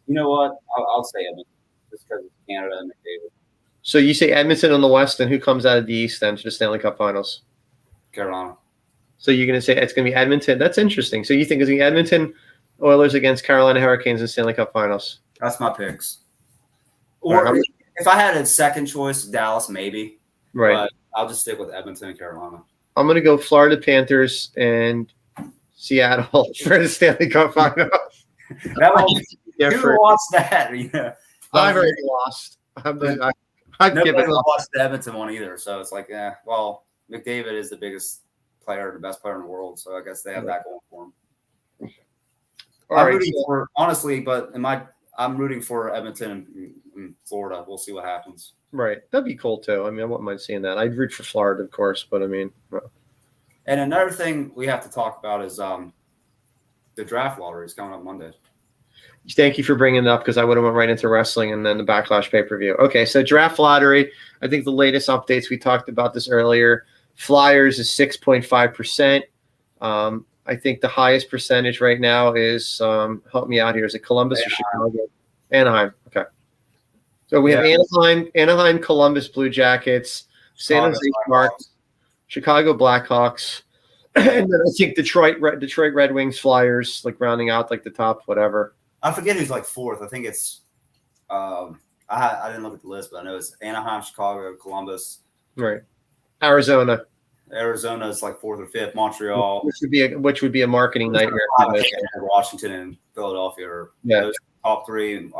[SPEAKER 2] You know what? I'll say Edmonton just because it's Canada and McDavid.
[SPEAKER 1] So you say Edmonton on the West, and who comes out of the East then to the Stanley Cup Finals?
[SPEAKER 2] Carolina. So
[SPEAKER 1] you're going to say it's going to be Edmonton? That's interesting. So you think it's going to be Edmonton Oilers against Carolina Hurricanes in Stanley Cup Finals?
[SPEAKER 2] That's my picks. Or if I had a second choice, Dallas maybe.
[SPEAKER 1] Right.
[SPEAKER 2] But I'll just stick with Edmonton and Carolina.
[SPEAKER 1] I'm going to go Florida Panthers and Seattle for the Stanley Cup Finals.
[SPEAKER 2] That won't be different. Who lost that? Yeah.
[SPEAKER 1] I've already lost.
[SPEAKER 2] Nobody watched the Edmonton one either. So it's like, well, McDavid is the biggest player, the best player in the world. So I guess they have that going for him. I'm rooting for Edmonton and Florida. We'll see what happens.
[SPEAKER 1] Right. That'd be cool too. I mean, I wouldn't mind seeing that. I'd root for Florida, of course, but I mean.
[SPEAKER 2] And another thing we have to talk about is the draft lottery is coming up Monday.
[SPEAKER 1] Thank you for bringing it up because I would have went right into wrestling and then the Backlash pay-per-view. Okay, so draft lottery. I think the latest updates, we talked about this earlier. Flyers is 6.5%. I think the highest percentage right now is, help me out here, is it Columbus or Chicago? Anaheim. Okay. So we have Anaheim, Columbus Blue Jackets, San Jose Sharks, Chicago Blackhawks, and then I think Detroit Red Wings, Flyers, like rounding out like the top, whatever.
[SPEAKER 2] I forget who's like fourth. I think it's I didn't look at the list, but I know it's Anaheim, Chicago, Columbus.
[SPEAKER 1] Right. Arizona is like fourth or fifth. Montreal, which would be a marketing nightmare.
[SPEAKER 2] Washington and Philadelphia are those top three.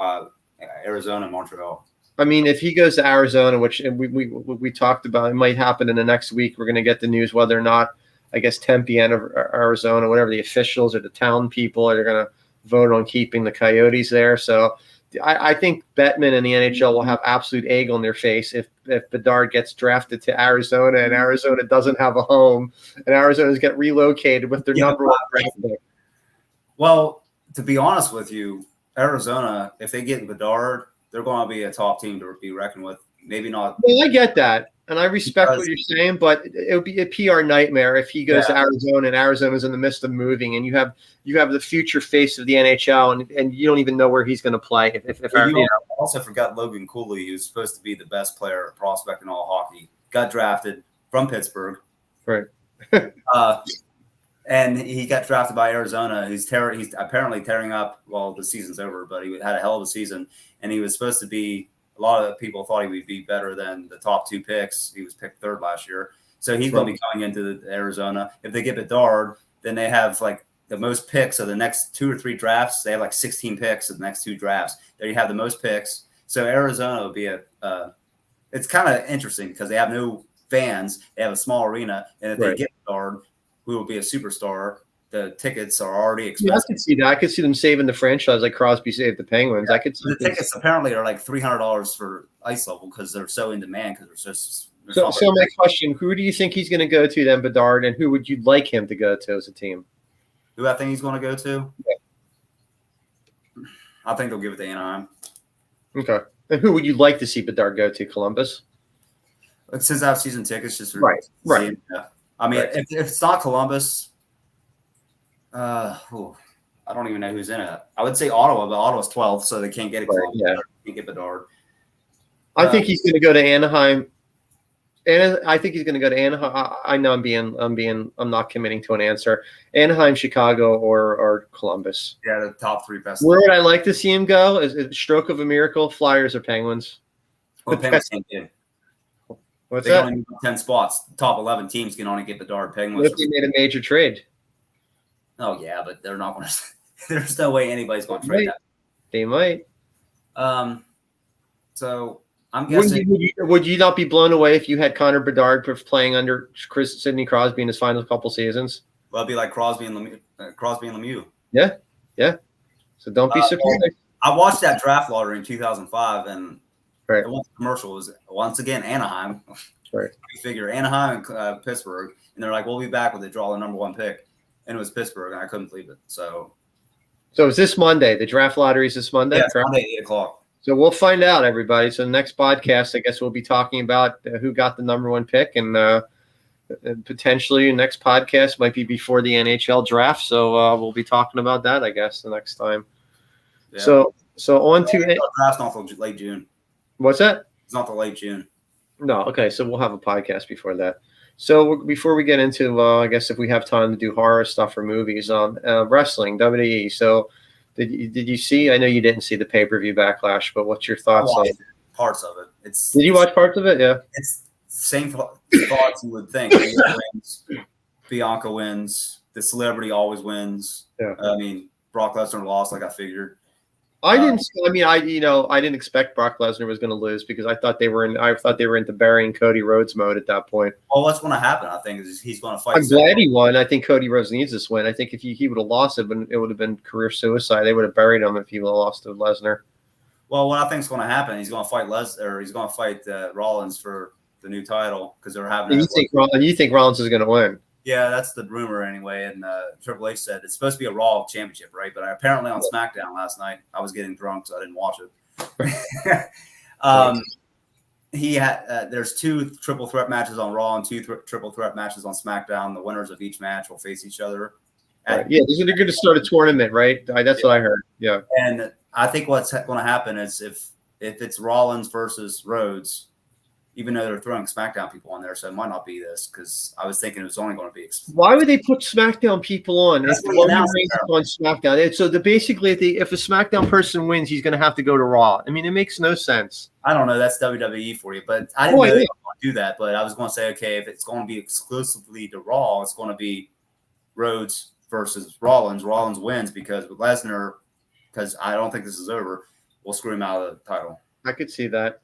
[SPEAKER 2] Arizona and Montreal.
[SPEAKER 1] I mean, if he goes to Arizona, which we talked about, it might happen in the next week. We're going to get the news whether or not, I guess, Tempe and Arizona, whatever the officials or the town people are going to vote on keeping the Coyotes there. So I think Bettman and the NHL will have absolute egg on their face if Bedard gets drafted to Arizona and Arizona doesn't have a home and Arizona's get relocated with their number one draft pick.
[SPEAKER 2] Well, to be honest with you, Arizona, if they get Bedard, they're going to be a top team to be reckoned with. Maybe not.
[SPEAKER 1] Well, I get that, and I respect what you're saying, but it would be a PR nightmare if he goes to Arizona and Arizona's in the midst of moving, and you have the future face of the NHL, and you don't even know where he's going to play. If
[SPEAKER 2] you also forgot Logan Cooley, who's supposed to be the best player prospect in all hockey, got drafted from Pittsburgh,
[SPEAKER 1] right?
[SPEAKER 2] And he got drafted by Arizona. He's apparently tearing up. Well, the season's over, but he had a hell of a season, and he was supposed to be. A lot of people thought he would be better than the top 2 picks. He was picked 3rd last year, so he's going to be coming into Arizona. If they get Bedard, then they have like the most picks of the next 2 or 3 drafts. They have like 16 picks of the next 2 drafts. There you have the most picks. So Arizona will be it's kind of interesting because they have no fans. They have a small arena, and if they get Bedard, who will be a superstar, the tickets are already expensive.
[SPEAKER 1] Yeah, I could see that. I could see them saving the franchise like Crosby saved the Penguins.
[SPEAKER 2] Yeah.
[SPEAKER 1] I could see
[SPEAKER 2] the tickets apparently are like $300 for ice level because they're so in demand because they're just.
[SPEAKER 1] So my question: who do you think he's going to go to then, Bedard, and who would you like him to go to as a team?
[SPEAKER 2] Who I think he's going to go to? Yeah. I think they'll give it to Anaheim.
[SPEAKER 1] Okay. And who would you like to see Bedard go to? Columbus?
[SPEAKER 2] Since I have season tickets, just for
[SPEAKER 1] right.
[SPEAKER 2] I mean, if it's not Columbus. I don't even know who's in it. I would say Ottawa, but Ottawa's 12th, so they can't get it.
[SPEAKER 1] Right, yeah.
[SPEAKER 2] Can't get Bedard.
[SPEAKER 1] I think he's going to go to Anaheim, and I think he's going to go to Anaheim. I know I'm not committing to an answer. Anaheim, Chicago, or Columbus.
[SPEAKER 2] Yeah, the top 3 best.
[SPEAKER 1] Where would I like to see him go? Is it stroke of a miracle? Flyers or Penguins?
[SPEAKER 2] Well, the Penguins can't get.
[SPEAKER 1] What's
[SPEAKER 2] they
[SPEAKER 1] that?
[SPEAKER 2] only need 10 spots. The top 11 teams can only get Bedard. Penguins.
[SPEAKER 1] What if they made a major trade?
[SPEAKER 2] Oh yeah, but they're not going to. There's no way anybody's going to trade that.
[SPEAKER 1] They might.
[SPEAKER 2] So I'm guessing.
[SPEAKER 1] Would you not be blown away if you had Connor Bedard playing under Sidney Crosby in his final couple seasons?
[SPEAKER 2] Well, it'd be like Crosby and Lemieux.
[SPEAKER 1] Yeah. So don't be surprised.
[SPEAKER 2] I watched that draft lottery in 2005, and
[SPEAKER 1] right.
[SPEAKER 2] the commercial was once again Anaheim.
[SPEAKER 1] Right.
[SPEAKER 2] You figure Anaheim and Pittsburgh, and they're like, "We'll be back when they draw the number 1 pick." And it was Pittsburgh, and I couldn't believe it. So
[SPEAKER 1] it's this Monday. The draft lottery is this Monday?
[SPEAKER 2] Yeah, it's Monday, 8 o'clock.
[SPEAKER 1] So we'll find out, everybody. So the next podcast, I guess we'll be talking about who got the number 1 pick, and potentially next podcast might be before the NHL draft. So we'll be talking about that, I guess, the next time. Yeah. So on to it.
[SPEAKER 2] Draft's not till late June.
[SPEAKER 1] What's that?
[SPEAKER 2] It's not till late June.
[SPEAKER 1] No, okay. So we'll have a podcast before that. So before we get into, I guess if we have time to do horror stuff or movies, wrestling, WWE. So did you see? I know you didn't see the pay-per-view backlash, but what's your thoughts on
[SPEAKER 2] parts of it?
[SPEAKER 1] Did you watch parts of it? Yeah.
[SPEAKER 2] It's the same thoughts you would think. Bianca wins. The celebrity always wins.
[SPEAKER 1] Yeah.
[SPEAKER 2] I mean, Brock Lesnar lost, like I figured.
[SPEAKER 1] I didn't expect Brock Lesnar was going to lose because I thought they were into burying Cody Rhodes mode at that point.
[SPEAKER 2] Well, what's going to happen? I think is he's going to fight.
[SPEAKER 1] I'm glad he won. I think Cody Rhodes needs this win. I think if he would have lost it, it would have been career suicide. They would have buried him if he would have lost to Lesnar.
[SPEAKER 2] Well, what I think is going to happen, he's going to fight he's going to fight Rollins for the new title because they're having.
[SPEAKER 1] And you think Rollins is going to win?
[SPEAKER 2] Yeah, that's the rumor anyway. And Triple H said it's supposed to be a Raw championship, right? But apparently on SmackDown last night, I was getting drunk, so I didn't watch it. He had there's 2 triple threat matches on Raw and 2 triple threat matches on SmackDown. The winners of each match will face each other.
[SPEAKER 1] Right. Yeah, they're going to start a tournament, right? That's what I heard. Yeah,
[SPEAKER 2] and I think what's going to happen is if it's Rollins versus Rhodes. Even though they're throwing SmackDown people on there, so it might not be this because I was thinking it was only going to be.
[SPEAKER 1] Why would they put SmackDown people on?
[SPEAKER 2] That's
[SPEAKER 1] on SmackDown. So basically, if a SmackDown person wins, he's going to have to go to Raw. I mean, it makes no sense.
[SPEAKER 2] I don't know. That's WWE for you, but I didn't know they were going to do that. But I was going to say, okay, if it's going to be exclusively to Raw, it's going to be Rhodes versus Rollins. Rollins wins because with Lesnar, because I don't think this is over, we'll screw him out of the title.
[SPEAKER 1] I could see that.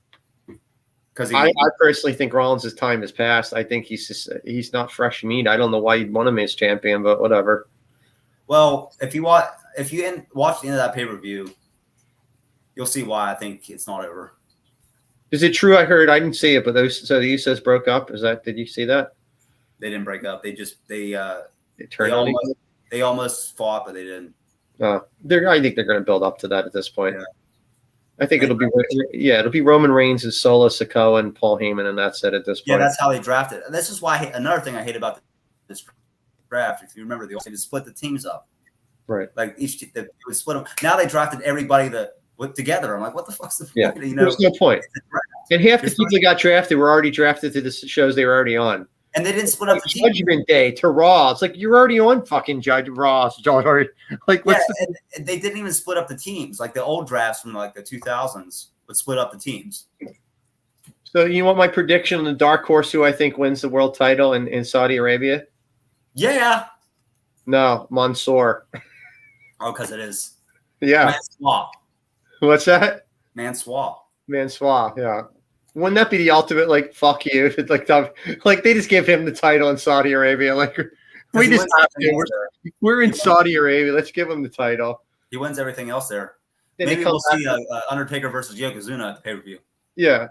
[SPEAKER 2] Because
[SPEAKER 1] I personally think Rollins' time has passed. I think he's not fresh meat. I don't know why you'd want him as champion, but whatever.
[SPEAKER 2] Well, if you watch the end of that pay-per-view, you'll see why I think it's not over.
[SPEAKER 1] Is it true? I didn't see it, but the Usos broke up. Did you see that?
[SPEAKER 2] They didn't break up. They almost fought, but they didn't.
[SPEAKER 1] I think they're going to build up to that at this point.
[SPEAKER 2] Yeah.
[SPEAKER 1] I think it'll be Roman Reigns and Solo Sikoa and Paul Heyman, and that's it at this point.
[SPEAKER 2] Yeah, that's how they drafted. And this is why another thing I hate about this draft. If you remember, they split the teams up.
[SPEAKER 1] Right.
[SPEAKER 2] Like they would split them. Now they drafted everybody together. I'm like, what the fuck's the point?
[SPEAKER 1] Yeah. There's no point. And half the people that got drafted were already drafted to the shows they were already on.
[SPEAKER 2] And they didn't split up the team.
[SPEAKER 1] Judgment Day to Raw. It's like you're already on fucking Raw. Like,
[SPEAKER 2] and they didn't even split up the teams. Like the old drafts from like the 2000s would split up the teams.
[SPEAKER 1] So you want my prediction on the dark horse who I think wins the world title in Saudi Arabia?
[SPEAKER 2] Yeah.
[SPEAKER 1] No, Mansoor.
[SPEAKER 2] Oh, because it is.
[SPEAKER 1] Yeah.
[SPEAKER 2] Mansoor.
[SPEAKER 1] What's that?
[SPEAKER 2] Mansoor.
[SPEAKER 1] Yeah. Wouldn't that be the ultimate, like, fuck you? Like they just give him the title in Saudi Arabia. Like, we just have to. We're in Saudi Arabia. Let's give him the title.
[SPEAKER 2] He wins everything else there.
[SPEAKER 1] Then
[SPEAKER 2] maybe we'll see Undertaker versus Yokozuna at the pay-per-view.
[SPEAKER 1] Yeah.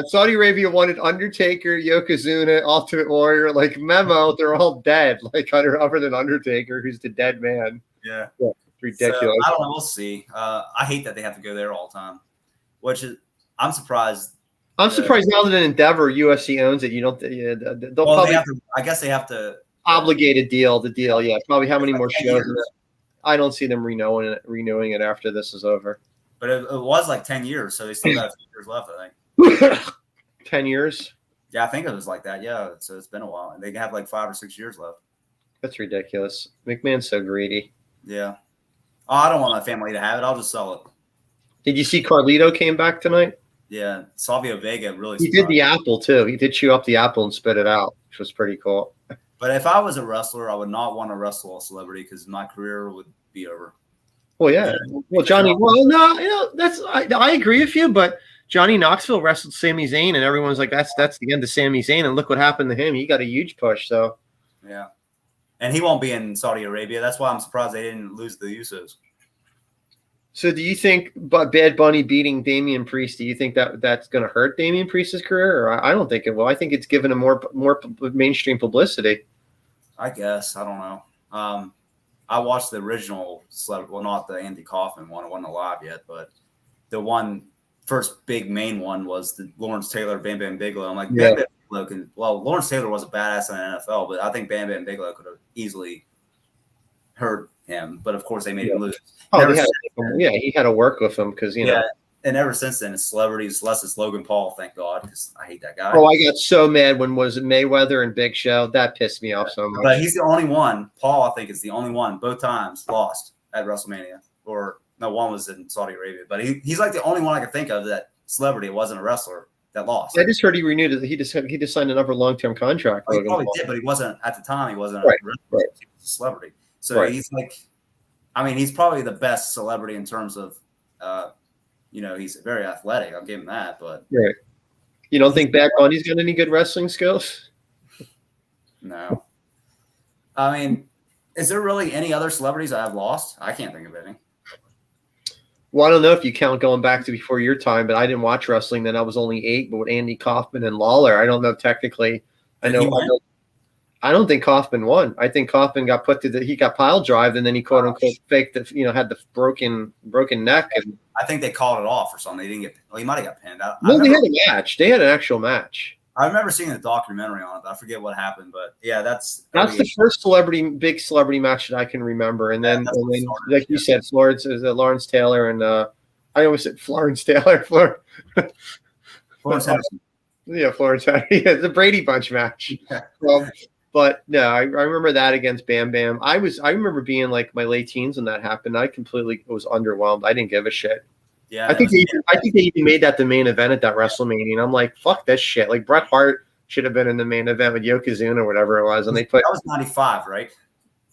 [SPEAKER 1] Saudi Arabia wanted Undertaker, Yokozuna, Ultimate Warrior, like Memo. They're all dead, like other than Undertaker, who's the dead man.
[SPEAKER 2] Yeah.
[SPEAKER 1] Ridiculous.
[SPEAKER 2] So, I don't know. We'll see. I hate that they have to go there all the time, which is I'm surprised.
[SPEAKER 1] I'm surprised now that in Endeavor, UFC owns it. You don't. They'll probably
[SPEAKER 2] I guess they have to
[SPEAKER 1] obligated deal. The deal, yeah. Probably how many more shows? I don't see them renewing it after this is over.
[SPEAKER 2] But it was like 10 years, so they still got a few years left, I think.
[SPEAKER 1] 10 years?
[SPEAKER 2] Yeah, I think it was like that. Yeah, so it's been a while, and they have like 5 or 6 years left.
[SPEAKER 1] That's ridiculous. McMahon's so greedy.
[SPEAKER 2] Yeah. Oh, I don't want my family to have it. I'll just sell it.
[SPEAKER 1] Did you see Carlito came back tonight?
[SPEAKER 2] Yeah, Savio Vega really.
[SPEAKER 1] He did the apple too. He did chew up the apple and spit it out, which was pretty cool.
[SPEAKER 2] But if I was a wrestler, I would not want to wrestle a celebrity because my career would be over.
[SPEAKER 1] Well, yeah. Well, Johnny. Well, no, that's I agree with you, but Johnny Knoxville wrestled Sami Zayn, and everyone's like, that's the end of Sami Zayn, and look what happened to him. He got a huge push. So.
[SPEAKER 2] Yeah, and he won't be in Saudi Arabia. That's why I'm surprised they didn't lose the Usos.
[SPEAKER 1] So do you think Bad Bunny beating Damian Priest, do you think that's going to hurt Damian Priest's career? Or I don't think it will. I think it's given him more mainstream publicity.
[SPEAKER 2] I guess. I don't know. I watched the original well, not the Andy Kaufman one. It wasn't alive yet, but the first big main one was the Lawrence Taylor, Bam Bam Bigelow. I'm like, Bam Bam Bigelow Lawrence Taylor was a badass in the NFL, but I think Bam Bam Bigelow could have easily hurt him. But of course, they made him lose.
[SPEAKER 1] Oh, he had to work with him because you know.
[SPEAKER 2] And ever since then, it's celebrities, less it's Logan Paul, thank God, because I hate that guy.
[SPEAKER 1] Oh, I got so mad when was it Mayweather and Big Show? That pissed me off so much.
[SPEAKER 2] But he's the only one. Paul, I think, is the only one. Both times lost at WrestleMania, or no, one was in Saudi Arabia. But he's like the only one I can think of that celebrity wasn't a wrestler that lost.
[SPEAKER 1] I just heard he renewed it. He just signed another long-term contract.
[SPEAKER 2] He probably did, but he wasn't at the time. He wasn't
[SPEAKER 1] right.
[SPEAKER 2] He was a celebrity. So he's like, I mean, he's probably the best celebrity in terms of. He's very athletic. I'll give him that. But
[SPEAKER 1] you don't think Bad Bunny's got any good wrestling skills?
[SPEAKER 2] No. I mean, is there really any other celebrities I have lost? I can't think of any.
[SPEAKER 1] Well, I don't know if you count going back to before your time, but I didn't watch wrestling then. I was only 8. But with Andy Kaufman and Lawler, I don't know technically. I don't think Kaufman won. I think Kaufman got he got pile drived, and then he quote unquote faked had the broken neck. And
[SPEAKER 2] I think they called it off or something. They didn't get. Well, he might have got pinned.
[SPEAKER 1] They had a match. They had an actual match.
[SPEAKER 2] I remember seeing a documentary on it. I forget what happened, but yeah, that's
[SPEAKER 1] the first big celebrity match that I can remember. And then like you said, Lawrence Taylor and I always said Florence Taylor.
[SPEAKER 2] Florence Henderson.
[SPEAKER 1] Yeah, Florence Taylor. Yeah, the Brady Bunch match. But no, I remember that against Bam Bam. I remember being like my late teens when that happened. I completely was underwhelmed. I didn't give a shit.
[SPEAKER 2] Yeah,
[SPEAKER 1] I think they even made that the main event at that WrestleMania. And I'm like, fuck this shit. Like Bret Hart should have been in the main event with Yokozuna or whatever it was. And they put
[SPEAKER 2] that was 95, right?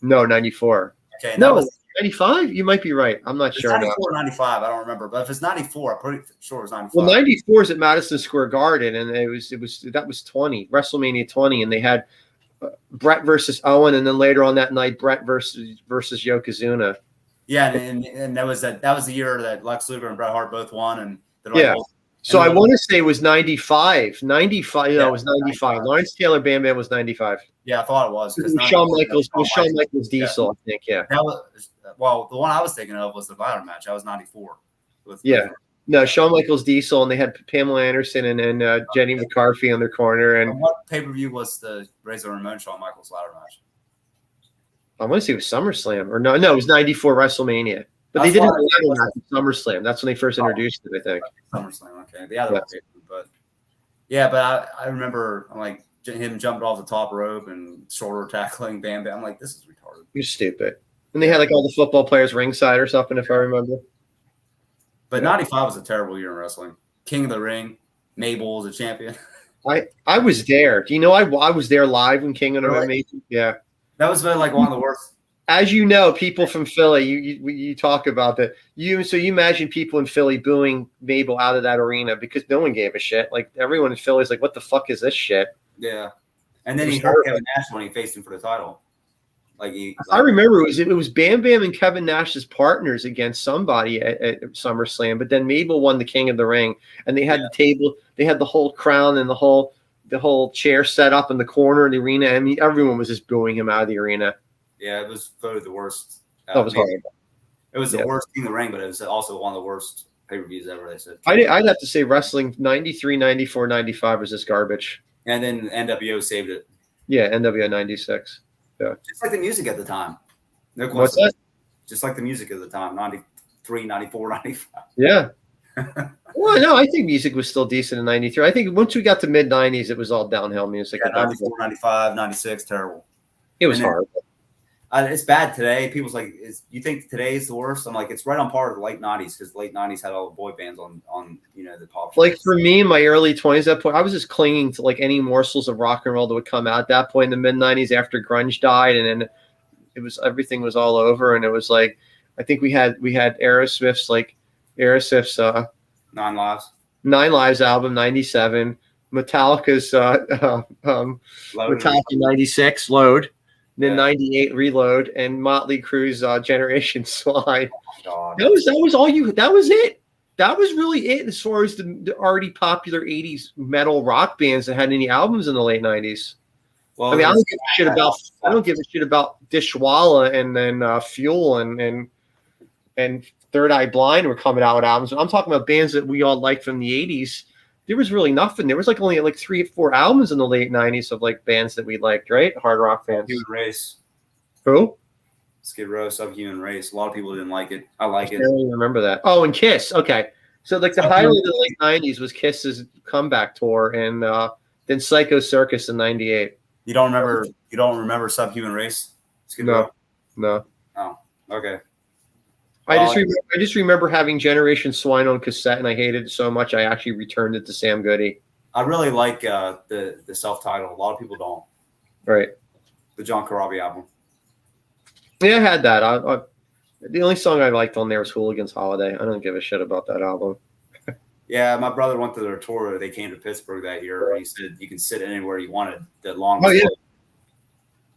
[SPEAKER 1] No, 94.
[SPEAKER 2] Okay,
[SPEAKER 1] no, 95? You might be right. I'm not
[SPEAKER 2] It's
[SPEAKER 1] sure.
[SPEAKER 2] 94 or 95. I don't remember. But if it's 94, I'm pretty sure it's 95.
[SPEAKER 1] Well, 94 is at Madison Square Garden, and that was 20, WrestleMania 20, and they had Brett versus Owen, and then later on that night, Brett versus Yokozuna.
[SPEAKER 2] Yeah, and that was the year that Lex Luger and Bret Hart both won, and
[SPEAKER 1] yeah. So I want to say it was 95. 95. No, it was 95.
[SPEAKER 2] 95.
[SPEAKER 1] Lawrence Taylor Bam Bam was 95.
[SPEAKER 2] Yeah, I thought it was.
[SPEAKER 1] It was Shawn Michaels Diesel, I think. Yeah.
[SPEAKER 2] That was, well, the one I was thinking of was the ladder match. That was 94.
[SPEAKER 1] Yeah. No, Shawn Michaels Diesel, and they had Pamela Anderson and Jenny McCarthy on their corner. And
[SPEAKER 2] what pay-per-view was the Razor Ramon Shawn Michaels ladder match?
[SPEAKER 1] I want to say it was SummerSlam. Or no, it was 94 WrestleMania. But they did have a ladder match at SummerSlam. That's when they first introduced it, I think.
[SPEAKER 2] SummerSlam, okay. The other one, but I remember like him jumping off the top rope and shoulder tackling Bam Bam. I'm like, this is retarded.
[SPEAKER 1] You're stupid. And they had like all the football players ringside or something, if I remember.
[SPEAKER 2] But 95 was a terrible year in wrestling. King of the Ring, Mabel was a champion.
[SPEAKER 1] I was there. Do you know I was there live when King of the Ring? Yeah.
[SPEAKER 2] That was like one of the worst.
[SPEAKER 1] As you know, people from Philly, you talk about that. So you imagine people in Philly booing Mabel out of that arena because no one gave a shit. Like everyone in Philly's like, what the fuck is this shit?
[SPEAKER 2] Yeah. And then he hurt Kevin Nash when he faced him for the title.
[SPEAKER 1] I remember it was Bam Bam and Kevin Nash's partners against somebody at SummerSlam, but then Mabel won the King of the Ring, and they had the table, they had the whole crown and the whole chair set up in the corner of the arena. I mean, everyone was just booing him out of the arena.
[SPEAKER 2] Yeah, it was voted the worst.
[SPEAKER 1] That was horrible.
[SPEAKER 2] It was the worst King of the Ring, but it was also one of the worst pay-per-views ever, they said.
[SPEAKER 1] I'd have to say wrestling 93, 94, 95 was just garbage.
[SPEAKER 2] And then NWO saved it.
[SPEAKER 1] Yeah, NWO 96. Yeah.
[SPEAKER 2] Just like the music at the time. No question.
[SPEAKER 1] What's that?
[SPEAKER 2] Just like the music at the time, 93, 94, 95.
[SPEAKER 1] Yeah. Well, no, I think music was still decent in 93. I think once we got to mid-90s, it was all downhill music.
[SPEAKER 2] Yeah, 94, 95, 96, terrible.
[SPEAKER 1] It was horrible.
[SPEAKER 2] It's bad today. People's like, you think today's the worst? I'm like, it's right on par with the late 90s because the late 90s had all the boy bands on the pop.
[SPEAKER 1] Like for me in my early 20s, at that point, I was just clinging to like any morsels of rock and roll that would come out at that point in the mid-90s after grunge died, and then everything was all over, and it was like I think we had Aerosmith's
[SPEAKER 2] Nine
[SPEAKER 1] Lives album 97, Metallica's Metallica 96 Load. Then 98 Reload and Motley Crue's Generation Slide.
[SPEAKER 2] Oh,
[SPEAKER 1] that was all you. That was it. That was really it as far as the already popular 80s metal rock bands that had any albums in the late 90s. Well, I mean, I don't give a shit about Dishwalla and then Fuel and Third Eye Blind were coming out with albums. I'm talking about bands that we all liked from the 80s. There was really nothing. There was like only like 3 or 4 albums in the late 90s of like bands that we liked, right? Hard rock fans.
[SPEAKER 2] Human Race.
[SPEAKER 1] Who?
[SPEAKER 2] Skid Row, Subhuman Race. A lot of people didn't like it. I like it.
[SPEAKER 1] I don't even remember that. Oh, and Kiss. Okay. So like the highlight of the late 90s was Kiss's comeback tour and then Psycho Circus in 98.
[SPEAKER 2] You don't remember Subhuman Race? Skid
[SPEAKER 1] Row?
[SPEAKER 2] No. Oh, okay.
[SPEAKER 1] I just remember having Generation Swine on cassette, and I hated it so much I actually returned it to Sam Goody.
[SPEAKER 2] I really like the self-titled. A lot of people don't.
[SPEAKER 1] Right.
[SPEAKER 2] The John Corabi album.
[SPEAKER 1] Yeah, I had that. The only song I liked on there was Hooligan's Holiday. I don't give a shit about that album.
[SPEAKER 2] Yeah, my brother went to their tour. They came to Pittsburgh that year. He said you can sit anywhere you wanted. That long.
[SPEAKER 1] Oh, yeah.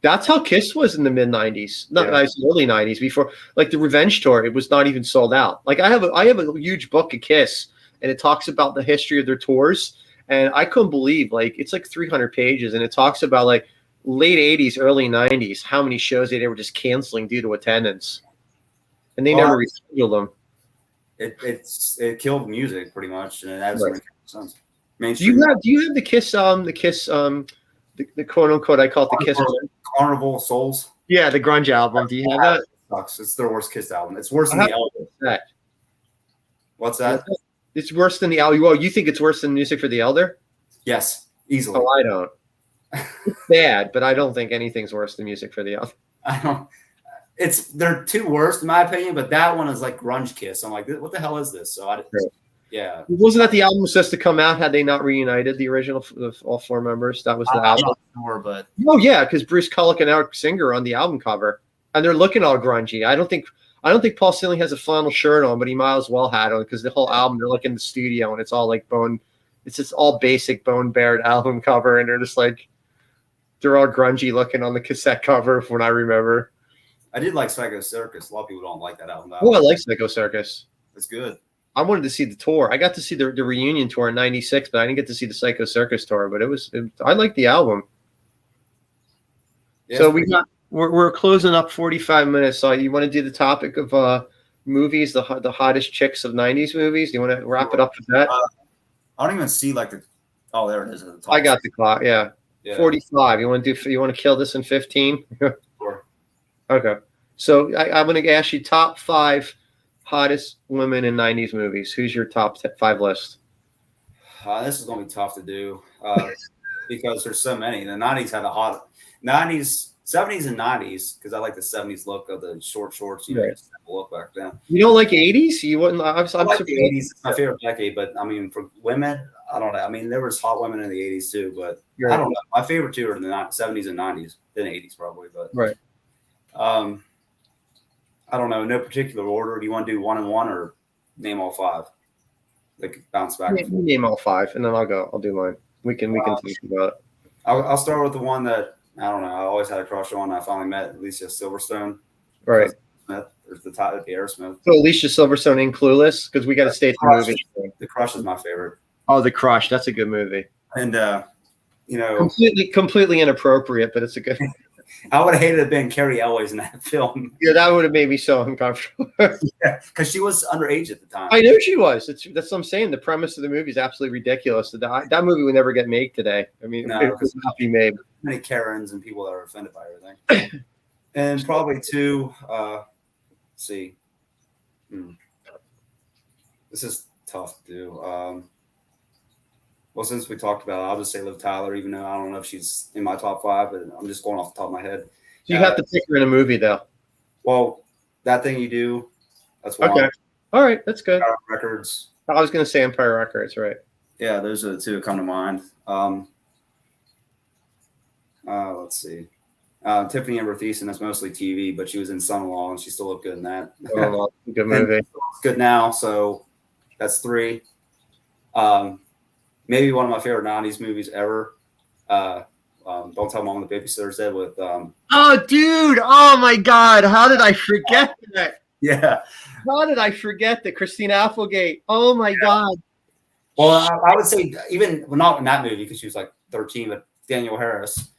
[SPEAKER 1] That's how Kiss was in the mid-90s, early 90s. Before, like the Revenge tour, it was not even sold out. Like I have a huge book of Kiss, and it talks about the history of their tours, and I couldn't believe like it's like 300 pages, and it talks about like late 80s, early 90s, how many shows they were just canceling due to attendance, and they never rescheduled them.
[SPEAKER 2] It killed music pretty much, and it absolutely makes sense.
[SPEAKER 1] Do you have the Kiss the quote unquote I call it the Kiss
[SPEAKER 2] Carnival of Souls? Yeah,
[SPEAKER 1] the grunge album. Do you have that?
[SPEAKER 2] It sucks. It's their worst Kiss album. It's worse than the Elder. What's that?
[SPEAKER 1] It's worse than the Elder. Well, you think it's worse than Music for the Elder?
[SPEAKER 2] Yes, easily.
[SPEAKER 1] Oh, I don't. It's bad, but I don't think anything's worse than Music for the Elder.
[SPEAKER 2] I don't. They're two worst in my opinion, but that one is like grunge Kiss. I'm like, what the hell is this? So yeah.
[SPEAKER 3] Wasn't that the album was supposed to come out had they not reunited the original all 4 members? That was the album.
[SPEAKER 2] I'm not sure, but
[SPEAKER 1] oh yeah, because Bruce Kulick and Eric Singer are on the album cover, and they're looking all grungy. I I don't think Paul Stanley has a flannel shirt on, but he might as well had on because the whole album they're like in the studio and it's all like bone. It's just all basic bone bared album cover, and they're just like they're all grungy looking on the cassette cover. From what I remember,
[SPEAKER 2] I did like Psycho Circus. A lot of people don't like that album.
[SPEAKER 1] Oh, I like Psycho Circus.
[SPEAKER 2] It's good.
[SPEAKER 1] I wanted to see the tour. I got to see the reunion tour in '96, but I didn't get to see the Psycho Circus tour. But I like the album. Yeah, so we're closing up 45 minutes. So you want to do the topic of movies, the hottest chicks of '90s movies? Do you want to wrap it up with that?
[SPEAKER 2] I don't even see like the. Oh, there it is at the top.
[SPEAKER 1] I got the clock. Yeah. 45. You want to kill this in 15?
[SPEAKER 2] Sure.
[SPEAKER 1] Okay. So I'm going to ask you top 5 hottest women in '90s movies. Who's your top 5 list?
[SPEAKER 2] This is going to be tough to do because there's so many. The '90s had a hot 90s, 70s, and '90s because I like the '70s look of the short shorts. You know, just look back then.
[SPEAKER 1] You don't like '80s? You wouldn't? I like
[SPEAKER 2] the '80s. It's my favorite decade, but I mean, for women, I don't know. I mean, there was hot women in the '80s too, but I don't know. My favorite two are in the '70s and '90s, then '80s probably. But
[SPEAKER 1] right.
[SPEAKER 2] I don't know. No particular order. Do you want to do 1 and 1 or name all 5? Like bounce back.
[SPEAKER 1] Yeah, name all 5, and then I'll go. I'll do mine. We can talk about it.
[SPEAKER 2] I'll start with the one that I don't know. I always had a crush on. I finally met Alicia Silverstone.
[SPEAKER 1] Right.
[SPEAKER 2] There's the top of Aerosmith.
[SPEAKER 1] So Alicia Silverstone in Clueless, because we got to stay to the movie.
[SPEAKER 2] The Crush is my favorite.
[SPEAKER 1] Oh, The Crush. That's a good movie.
[SPEAKER 2] And you know,
[SPEAKER 1] completely inappropriate, but it's a good.
[SPEAKER 2] I would have hated it being Carrie Elways in that film.
[SPEAKER 1] Yeah, that would have made me so uncomfortable.
[SPEAKER 2] Yeah, because she was underage at the time.
[SPEAKER 1] I know she was. That's what I'm saying. The premise of the movie is absolutely ridiculous. That movie would never get made today. I mean, it would not be made.
[SPEAKER 2] Many Karens and people that are offended by everything. And probably 2. Let's see. This is tough to do. Well, since we talked about it, I'll just say Liv Tyler, even though I don't know if she's in my top 5, but I'm just going off the top of my head.
[SPEAKER 1] You have to pick her in a movie, though.
[SPEAKER 2] Well, That Thing You Do, that's one. Okay.
[SPEAKER 1] All right, that's good.
[SPEAKER 2] Empire Records.
[SPEAKER 1] I was going to say Empire Records, right?
[SPEAKER 2] Yeah, those are the 2 that come to mind. Let's see. Tiffany Amber Thiessen, that's mostly TV, but she was in Son-in-Law, and she still looked good in that.
[SPEAKER 1] Oh, good movie.
[SPEAKER 2] It's good now, so that's 3. Maybe one of my favorite '90s movies ever. Don't Tell Mom the Babysitter's Dead with.
[SPEAKER 1] Oh, dude! Oh my God! How did I forget that?
[SPEAKER 2] Yeah.
[SPEAKER 1] How did I forget that Christina Applegate? Oh my God!
[SPEAKER 2] Well, I would say even not in that movie because she was like 13, but Danielle Harris.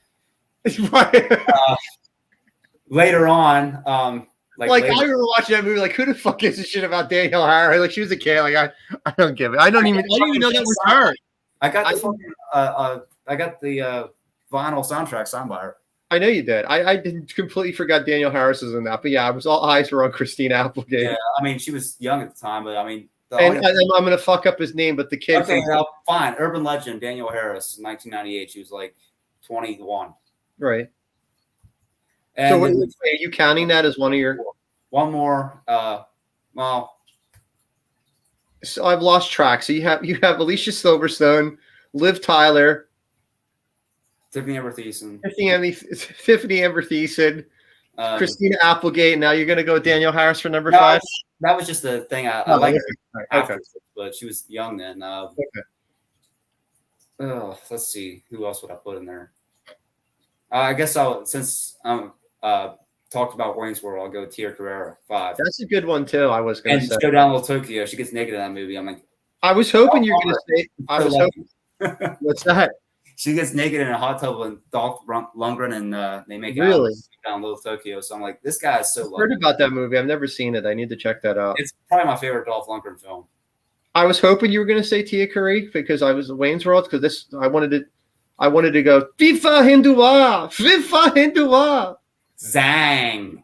[SPEAKER 1] Right.
[SPEAKER 2] Later on,
[SPEAKER 1] I remember watching that movie. Like, who the fuck gives a shit about Danielle Harris? Like, she was a kid. Like, I don't give it. I didn't even know that was her.
[SPEAKER 2] I got the vinyl soundtrack signed by her.
[SPEAKER 1] I know you did. I completely forgot Danielle Harris was in that. But yeah, all eyes were on Christina Applegate.
[SPEAKER 2] Yeah, I mean, she was young at the time, but I mean.
[SPEAKER 1] I'm going to fuck up his name, but the kid.
[SPEAKER 2] Okay, fine. Urban Legend, Danielle Harris, 1998. She was like 21.
[SPEAKER 1] Right.
[SPEAKER 2] And
[SPEAKER 1] so are you counting that as one of your?
[SPEAKER 2] One more. Well.
[SPEAKER 1] So I've lost track. So you have Alicia Silverstone, Liv Tyler,
[SPEAKER 2] Tiffany Amber Thiessen,
[SPEAKER 1] Christina Applegate. Now you're going to go with Danielle Harris for number 5.
[SPEAKER 2] That was just the thing I liked her after, but she was young then. Let's see, who else would I put in there? I guess since talked about Wayne's World, I'll go with Tia Carrera, 5.
[SPEAKER 1] That's a good one too. I was going to say.
[SPEAKER 2] Go Down Little Tokyo. She gets naked in that movie. I'm like,
[SPEAKER 1] I was hoping you were going to say. I was hoping. What's that?
[SPEAKER 2] She gets naked in a hot tub with Dolph Lundgren, and they make
[SPEAKER 1] out
[SPEAKER 2] Down Little Tokyo. So I'm like, this guy is so.
[SPEAKER 1] I've heard about that movie. I've never seen it. I need to check that out.
[SPEAKER 2] It's probably my favorite Dolph Lundgren film.
[SPEAKER 1] I was hoping you were going to say Tia Carrera because I was Wayne's World because I wanted to go FIFA Hindua.
[SPEAKER 2] Zang.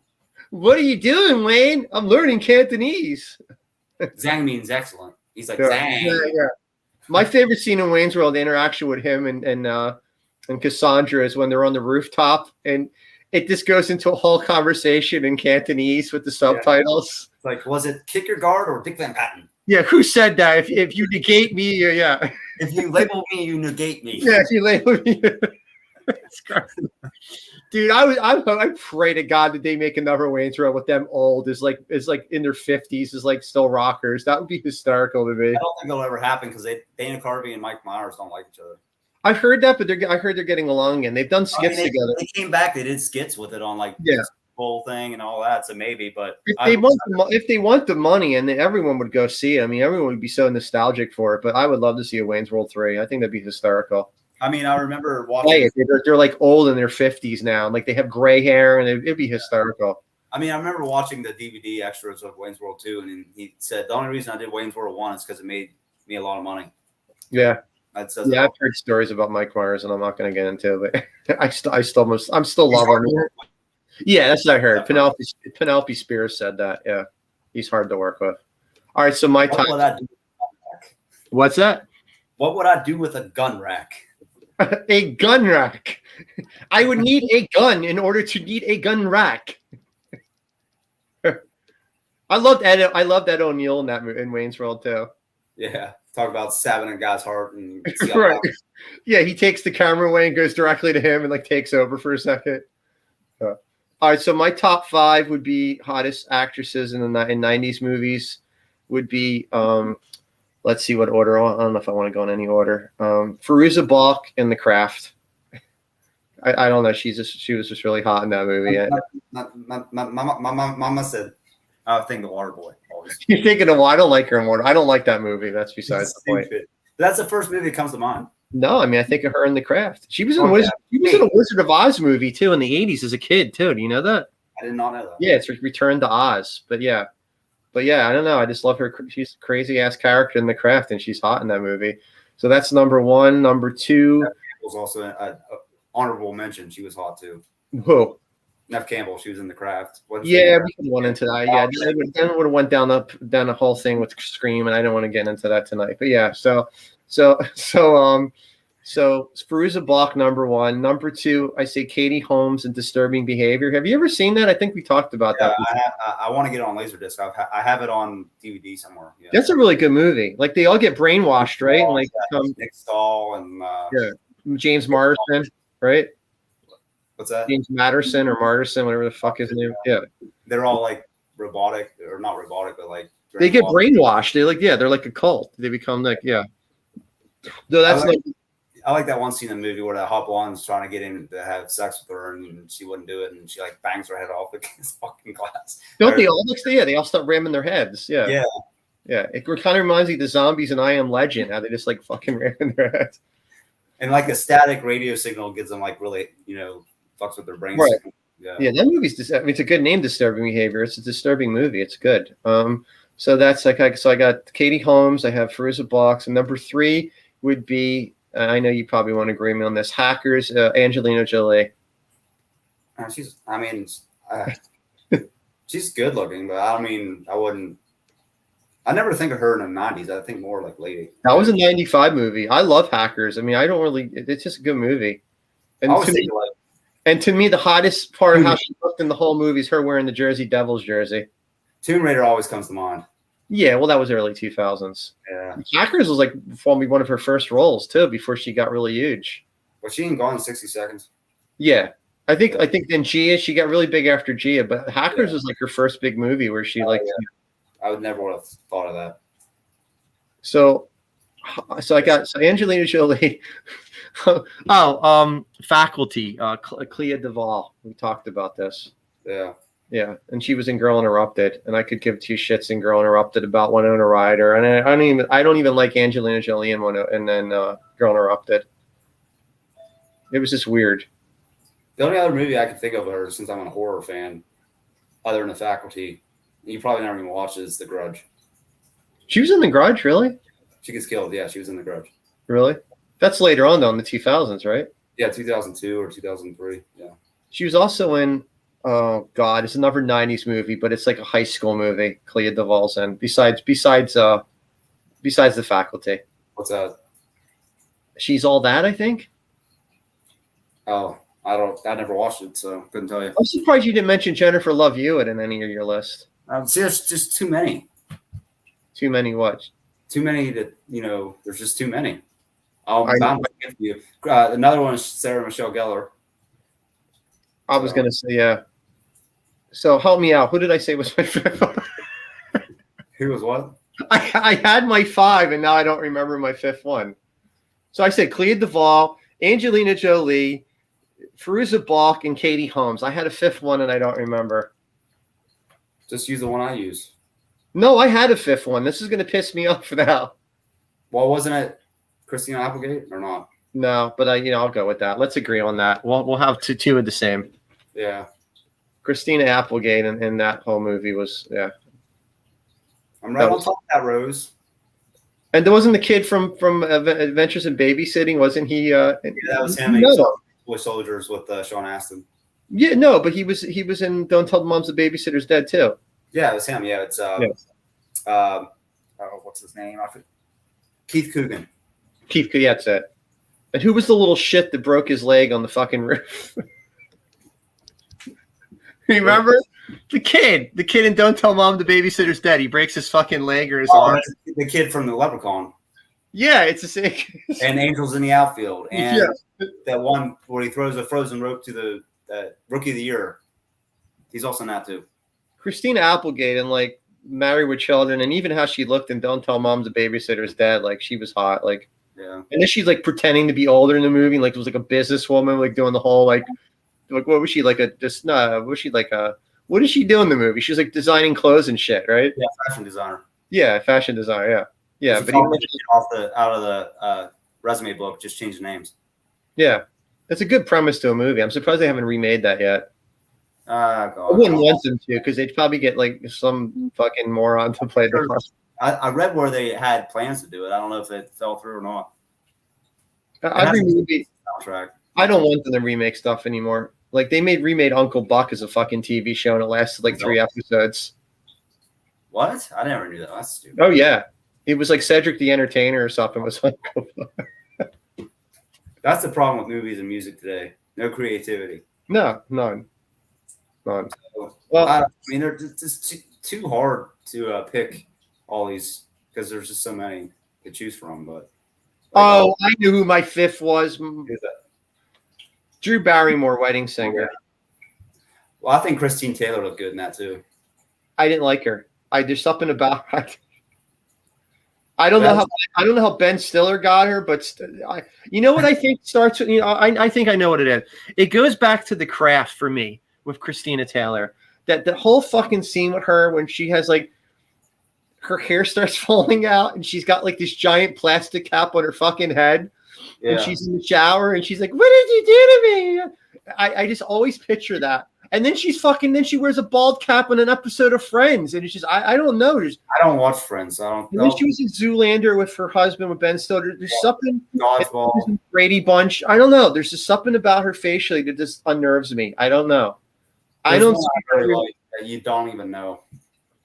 [SPEAKER 1] What are you doing, Wayne? I'm learning Cantonese.
[SPEAKER 2] Zang means excellent. He's like Zang.
[SPEAKER 1] Yeah. My favorite scene in Wayne's World, the interaction with him and Cassandra, is when they're on the rooftop and it just goes into a whole conversation in Cantonese with the subtitles.
[SPEAKER 2] It's like, was it Kick Your Guard or Dick Van Patten?
[SPEAKER 1] Yeah, who said that? If you negate me, yeah.
[SPEAKER 2] If you label me, you negate me.
[SPEAKER 1] Yeah, if you label me. Dude, I pray to God that they make another Wayne's World with them old, is like in their 50s, is like still rockers. That would be hysterical to me.
[SPEAKER 2] I don't think it'll ever happen because Dana Carvey and Mike Myers don't like each other.
[SPEAKER 1] I've heard that, but I heard they're getting along again. They've done skits together.
[SPEAKER 2] They came back. They did skits with it on like this whole thing and all that. So maybe, but
[SPEAKER 1] if they want the money, and everyone would go see it. I mean, everyone would be so nostalgic for it. But I would love to see a Wayne's World 3. I think that'd be hysterical.
[SPEAKER 2] I mean, I remember watching.
[SPEAKER 1] They're like old in their 50s now, like they have gray hair, and it'd be hysterical.
[SPEAKER 2] I mean, I remember watching the DVD extras of Wayne's World 2, and he said the only reason I did Wayne's World 1 is because it made me a lot of money.
[SPEAKER 1] Yeah. I've heard stories about Mike Myers, and I'm not going to get into it, but I'm still loving him. Yeah, that's what I heard. Penelope Spears said that. Yeah, he's hard to work with. All right, so my time. What's that?
[SPEAKER 2] What would I do with a gun rack?
[SPEAKER 1] A gun rack. I would need a gun in order to need a gun rack. I loved Ed O'Neill in Wayne's World too.
[SPEAKER 2] Yeah, talk about stabbing a guy's heart and
[SPEAKER 1] right. Yeah, he takes the camera away and goes directly to him and like takes over for a second. All right, so my top 5 would be hottest actresses in 90s movies. Would be let's see what order. I don't know if I want to go in any order. Fairuza Balk in The Craft. I don't know. She was just really hot in that movie.
[SPEAKER 2] Mama said, "I think the Water Boy."
[SPEAKER 1] You're thinking of, I don't like her in Water. I don't like that movie. That's besides the point.
[SPEAKER 2] That's the first movie that comes to mind.
[SPEAKER 1] No, I mean I think of her in The Craft. She was in a Wizard of Oz movie too in the 80s as a kid too. Do you know that?
[SPEAKER 2] I did not know that.
[SPEAKER 1] Yeah, it's Return to Oz. But yeah, I don't know. I just love her. She's a crazy ass character in The Craft, and she's hot in that movie. So that's number 1. Number 2
[SPEAKER 2] was also an honorable mention. She was hot too.
[SPEAKER 1] Who?
[SPEAKER 2] Nev Campbell. She was in The Craft.
[SPEAKER 1] We could have went into that. Yeah, then would have went down the whole thing with Scream, and I don't want to get into that tonight. But yeah, so Fairuza Balk, number 1. Number 2, I say Katie Holmes in Disturbing Behavior. Have you ever seen that? I think we talked about that.
[SPEAKER 2] I want to get it on Laserdisc. I have it on DVD somewhere. Yeah.
[SPEAKER 1] That's a really good movie. Like they all get brainwashed, right? And like
[SPEAKER 2] Nick Stahl and
[SPEAKER 1] James Marsden, right?
[SPEAKER 2] What's that?
[SPEAKER 1] James Matterson or Marterson, whatever the fuck his name. Yeah,
[SPEAKER 2] they're all like robotic, or not robotic, but like
[SPEAKER 1] they get brainwashed. They're like a cult. They become like No, that's
[SPEAKER 2] I like that one scene in the movie where that hot blonde's trying to get him to have sex with her, and she wouldn't do it, and she like bangs her head off against fucking glass.
[SPEAKER 1] Don't they all look? Yeah, they all start ramming their heads. Yeah. It kind of reminds me of the zombies in I Am Legend, how they just like fucking ramming their heads.
[SPEAKER 2] And like a static radio signal gives them like really, fucks with their brains.
[SPEAKER 1] Right. Yeah, that movie's. I mean, it's a good name, Disturbing Behavior. It's a disturbing movie. It's good. So that's like I got Katie Holmes. I have Fairuza Balk. And number 3 would be. I know you probably won't agree with me on this. Hackers, Angelina Jolie.
[SPEAKER 2] She's good looking, but I wouldn't. I never think of her in the 90s. I think more like late.
[SPEAKER 1] That was a 95 movie. I love Hackers. I mean, I don't really. It's just a good movie. And to me, the hottest part of how she looked in the whole movie is her wearing the Jersey Devils jersey.
[SPEAKER 2] Tomb Raider always comes to mind.
[SPEAKER 1] Yeah, well, that was early 2000s.
[SPEAKER 2] Yeah.
[SPEAKER 1] Hackers was like probably one of her first roles too before she got really huge.
[SPEAKER 2] Was she in Gone in 60 Seconds?
[SPEAKER 1] Yeah. I think then she got really big after Gia, but Hackers was like her first big movie where she
[SPEAKER 2] I would never have thought of that.
[SPEAKER 1] So I got Angelina Jolie. Faculty, Clea Duvall. We talked about this.
[SPEAKER 2] Yeah.
[SPEAKER 1] Yeah, and she was in Girl Interrupted, and I could give 2 shits in Girl Interrupted about Winona Ryder, and I don't even like Angelina Jolie in Girl Interrupted. It was just weird.
[SPEAKER 2] The only other movie I can think of her, since I'm a horror fan, other than The Faculty, you probably never even watched, is The Grudge.
[SPEAKER 1] She was in The Grudge, really?
[SPEAKER 2] She gets killed. Yeah, she was in The Grudge.
[SPEAKER 1] Really? That's later on, though, in the 2000s, right?
[SPEAKER 2] Yeah, 2002 or 2003. Yeah. She
[SPEAKER 1] was also in. Oh God, it's another 90s movie, but it's like a high school movie. Clea Duvall's in. Besides The Faculty.
[SPEAKER 2] What's that?
[SPEAKER 1] She's All That, I think.
[SPEAKER 2] Oh, I never watched it, so couldn't tell you.
[SPEAKER 1] I'm surprised you didn't mention Jennifer Love Hewitt in any of your list.
[SPEAKER 2] See, there's just too many.
[SPEAKER 1] Too many what?
[SPEAKER 2] Too many that there's just too many. I'm with you. Another one is Sarah Michelle Gellar.
[SPEAKER 1] I was gonna say, yeah. So help me out. Who did I say was my fifth?
[SPEAKER 2] Who was what?
[SPEAKER 1] I had my 5, and now I don't remember my 5th one. So I said Clea Duvall, Angelina Jolie, Fairuza Balk, and Katie Holmes. I had a 5th one, and I don't remember.
[SPEAKER 2] Just use the one I use.
[SPEAKER 1] No, I had a 5th one. This is gonna piss me off now.
[SPEAKER 2] Well, wasn't it Christina Applegate or not?
[SPEAKER 1] No, but I'll go with that. Let's agree on that. We'll have two of the same.
[SPEAKER 2] Yeah.
[SPEAKER 1] Christina Applegate in that whole movie was, yeah.
[SPEAKER 2] I'm right on top of that, Rose.
[SPEAKER 1] And there wasn't the kid from Adventures in Babysitting, wasn't he?
[SPEAKER 2] Yeah, that was him. He saw Boy Soldiers with Sean Astin.
[SPEAKER 1] Yeah, no, but he was in Don't Tell the Moms the Babysitter's Dead too.
[SPEAKER 2] Yeah, it was him. Yeah, it's what's his name? Keith Coogan.
[SPEAKER 1] Yeah, that's it. And who was the little shit that broke his leg on the fucking roof? Remember? The kid in Don't Tell Mom the Babysitter's Dead. He breaks his fucking leg or his arm.
[SPEAKER 2] The kid from the Leprechaun.
[SPEAKER 1] Yeah, it's the same.
[SPEAKER 2] And Angels in the Outfield. And that one where he throws a frozen rope to the Rookie of the Year. He's also in that too. Christina
[SPEAKER 1] Applegate and like Married with Children, and even how she looked in Don't Tell Mom the Babysitter's Dead, like she was hot. Like,
[SPEAKER 2] yeah.
[SPEAKER 1] And then she's like pretending to be older in the movie, like it was like a businesswoman, like doing the whole like what was she like what did she do in the movie? She was like designing clothes and shit, right?
[SPEAKER 2] Yeah, fashion designer.
[SPEAKER 1] Yeah, fashion designer. Yeah, yeah. But
[SPEAKER 2] out of the resume book, just change the names.
[SPEAKER 1] Yeah, it's a good premise to a movie. I'm surprised they haven't remade that yet.
[SPEAKER 2] God,
[SPEAKER 1] I wouldn't want them to because they'd probably get like some fucking moron to play the part.
[SPEAKER 2] I read where they had plans to do it. I don't know if it fell through or not.
[SPEAKER 1] Every movie soundtrack. I don't want them to remake stuff anymore. Like they remade Uncle Buck as a fucking TV show and it lasted like 3 episodes.
[SPEAKER 2] What? I never knew that. That's stupid.
[SPEAKER 1] Oh yeah, it was like Cedric the Entertainer or something. Was Uncle Buck.
[SPEAKER 2] That's the problem with movies and music today. No creativity.
[SPEAKER 1] No, none.
[SPEAKER 2] So, well, I mean, they're just too hard to pick all these because there's just so many to choose from. But
[SPEAKER 1] I knew who my 5th was. Drew Barrymore, Wedding Singer.
[SPEAKER 2] Yeah. Well, I think Christine Taylor looked good in that too.
[SPEAKER 1] I didn't like her. There's something about her. I don't know how Ben Stiller got her, but you know what I think starts with, I think I know what it is. It goes back to The Craft for me with Christina Taylor. That the whole fucking scene with her when she has like her hair starts falling out and she's got like this giant plastic cap on her fucking head. Yeah. And she's in the shower and she's like, "What did you do to me?" I just always picture that. And then then she wears a bald cap on an episode of Friends. And it's just, I don't know. I
[SPEAKER 2] don't watch Friends. I don't know.
[SPEAKER 1] And then she was in Zoolander with her husband, with Ben Stiller. There's something. Brady Bunch. I don't know. There's just something about her facially that just unnerves me. I don't know.
[SPEAKER 2] I don't like that you don't even know.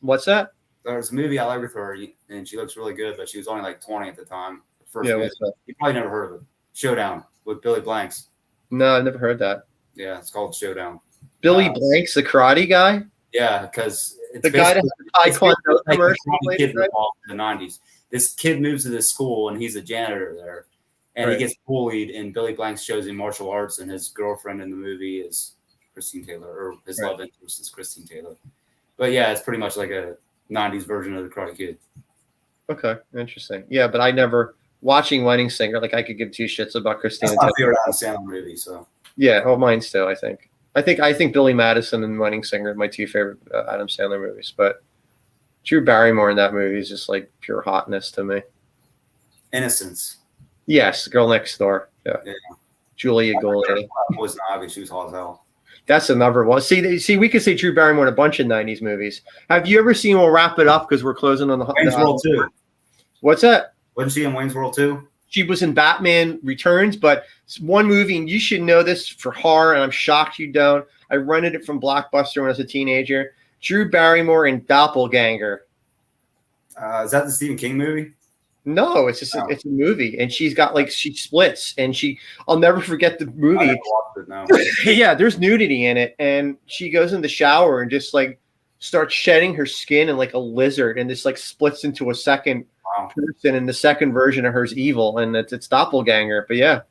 [SPEAKER 1] What's that?
[SPEAKER 2] There's a movie I like with her, and she looks really good, but she was only like 20 at the time. First movie. You probably never heard of it. Showdown with Billy Blanks.
[SPEAKER 1] No, I've never heard that.
[SPEAKER 2] Yeah, it's called Showdown.
[SPEAKER 1] Billy Blanks, the karate guy?
[SPEAKER 2] Yeah, because
[SPEAKER 1] the guy that had Taekwondo commercial
[SPEAKER 2] kid involved in the 90s. This kid moves to this school, and he's a janitor there. And he gets bullied, and Billy Blanks shows him martial arts, and his girlfriend in the movie is Christine Taylor, or his love interest is Christine Taylor. But yeah, it's pretty much like a 90s version of the Karate Kid.
[SPEAKER 1] Okay, interesting. Yeah, but I never watching Wedding Singer. Like I could give 2 shits about Christina.
[SPEAKER 2] That's my favorite Adam Sandler movie. So
[SPEAKER 1] yeah, mine's too. I think Billy Madison and Wedding Singer are my 2 favorite Adam Sandler movies. But Drew Barrymore in that movie is just like pure hotness to me.
[SPEAKER 2] Innocence.
[SPEAKER 1] Yes, Girl Next Door. Yeah. Julia Goldie.
[SPEAKER 2] Poison Ivy. She was hot as hell.
[SPEAKER 1] That's another one. See, we could say Drew Barrymore in a bunch of 90s movies. Have you ever seen, we'll wrap it up because we're closing on the
[SPEAKER 2] Wayne's World 2.
[SPEAKER 1] What's that?
[SPEAKER 2] Wasn't she in Wayne's World 2?
[SPEAKER 1] She was in Batman Returns, but it's one movie, and you should know this for horror, and I'm shocked you don't. I rented it from Blockbuster when I was a teenager. Drew Barrymore in Doppelganger.
[SPEAKER 2] Is that the Stephen King movie?
[SPEAKER 1] No, it's just it's a movie, and she's got like she splits, and I'll never forget the movie. I watched it now. Yeah, there's nudity in it, and she goes in the shower and just like starts shedding her skin and like a lizard, and this like splits into a second person, and the second version of her is evil, and it's doppelganger. But yeah,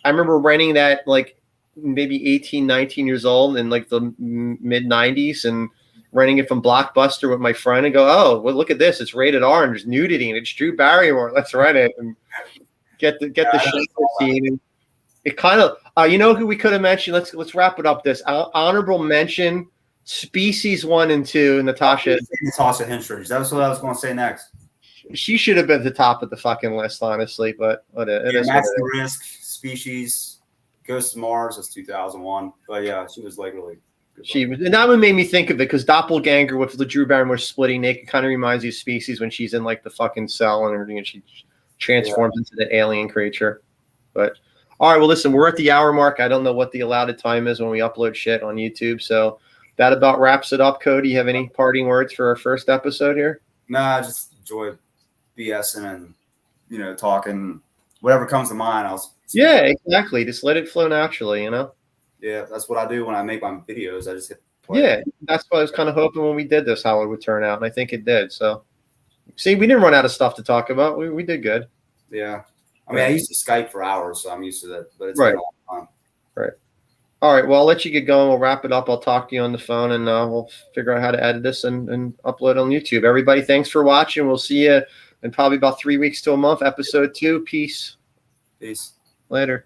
[SPEAKER 1] I remember renting that like maybe 18, 19 years old in like the mid 90s, and renting it from Blockbuster with my friend and go, oh, well, look at this. It's rated R and there's nudity and it's Drew Barrymore. Let's rent it and get the shower scene. And it kind of, you know who we could have mentioned? Let's wrap it up. This honorable mention, Species 1 and 2, Natasha
[SPEAKER 2] Henstridge. That's what I was going to say next.
[SPEAKER 1] She should have been at the top of the fucking list, honestly. But
[SPEAKER 2] Max the Risk, Species, Ghost of Mars. That's 2001. But yeah, she was like really.
[SPEAKER 1] She was, and that one made me think of it because Doppelganger with the Drew Barrymore splitting naked kind of reminds you of Species when she's in like the fucking cell and everything, and she transforms into the alien creature. But all right, well, listen, we're at the hour mark. I don't know what the allotted time is when we upload shit on YouTube, so that about wraps it up. Cody, you have any parting words for our first episode here?
[SPEAKER 2] Nah, I just enjoy BSing and talking whatever comes to mind.
[SPEAKER 1] Yeah, exactly. Just let it flow naturally,
[SPEAKER 2] Yeah, that's what I do when I make my videos. I just hit play.
[SPEAKER 1] Yeah, that's what I was kind of hoping when we did this, how it would turn out, and I think it did. So, see, we didn't run out of stuff to talk about. We did good.
[SPEAKER 2] Yeah. I mean, I used to Skype for hours, so I'm used to that. But it's
[SPEAKER 1] right.
[SPEAKER 2] been a long time.
[SPEAKER 1] Right. All right. Well, I'll let you get going. We'll wrap it up. I'll talk to you on the phone, and we'll figure out how to edit this and upload on YouTube. Everybody, thanks for watching. We'll see you in probably about 3 weeks to a month. Episode 2. Peace.
[SPEAKER 2] Peace.
[SPEAKER 1] Later.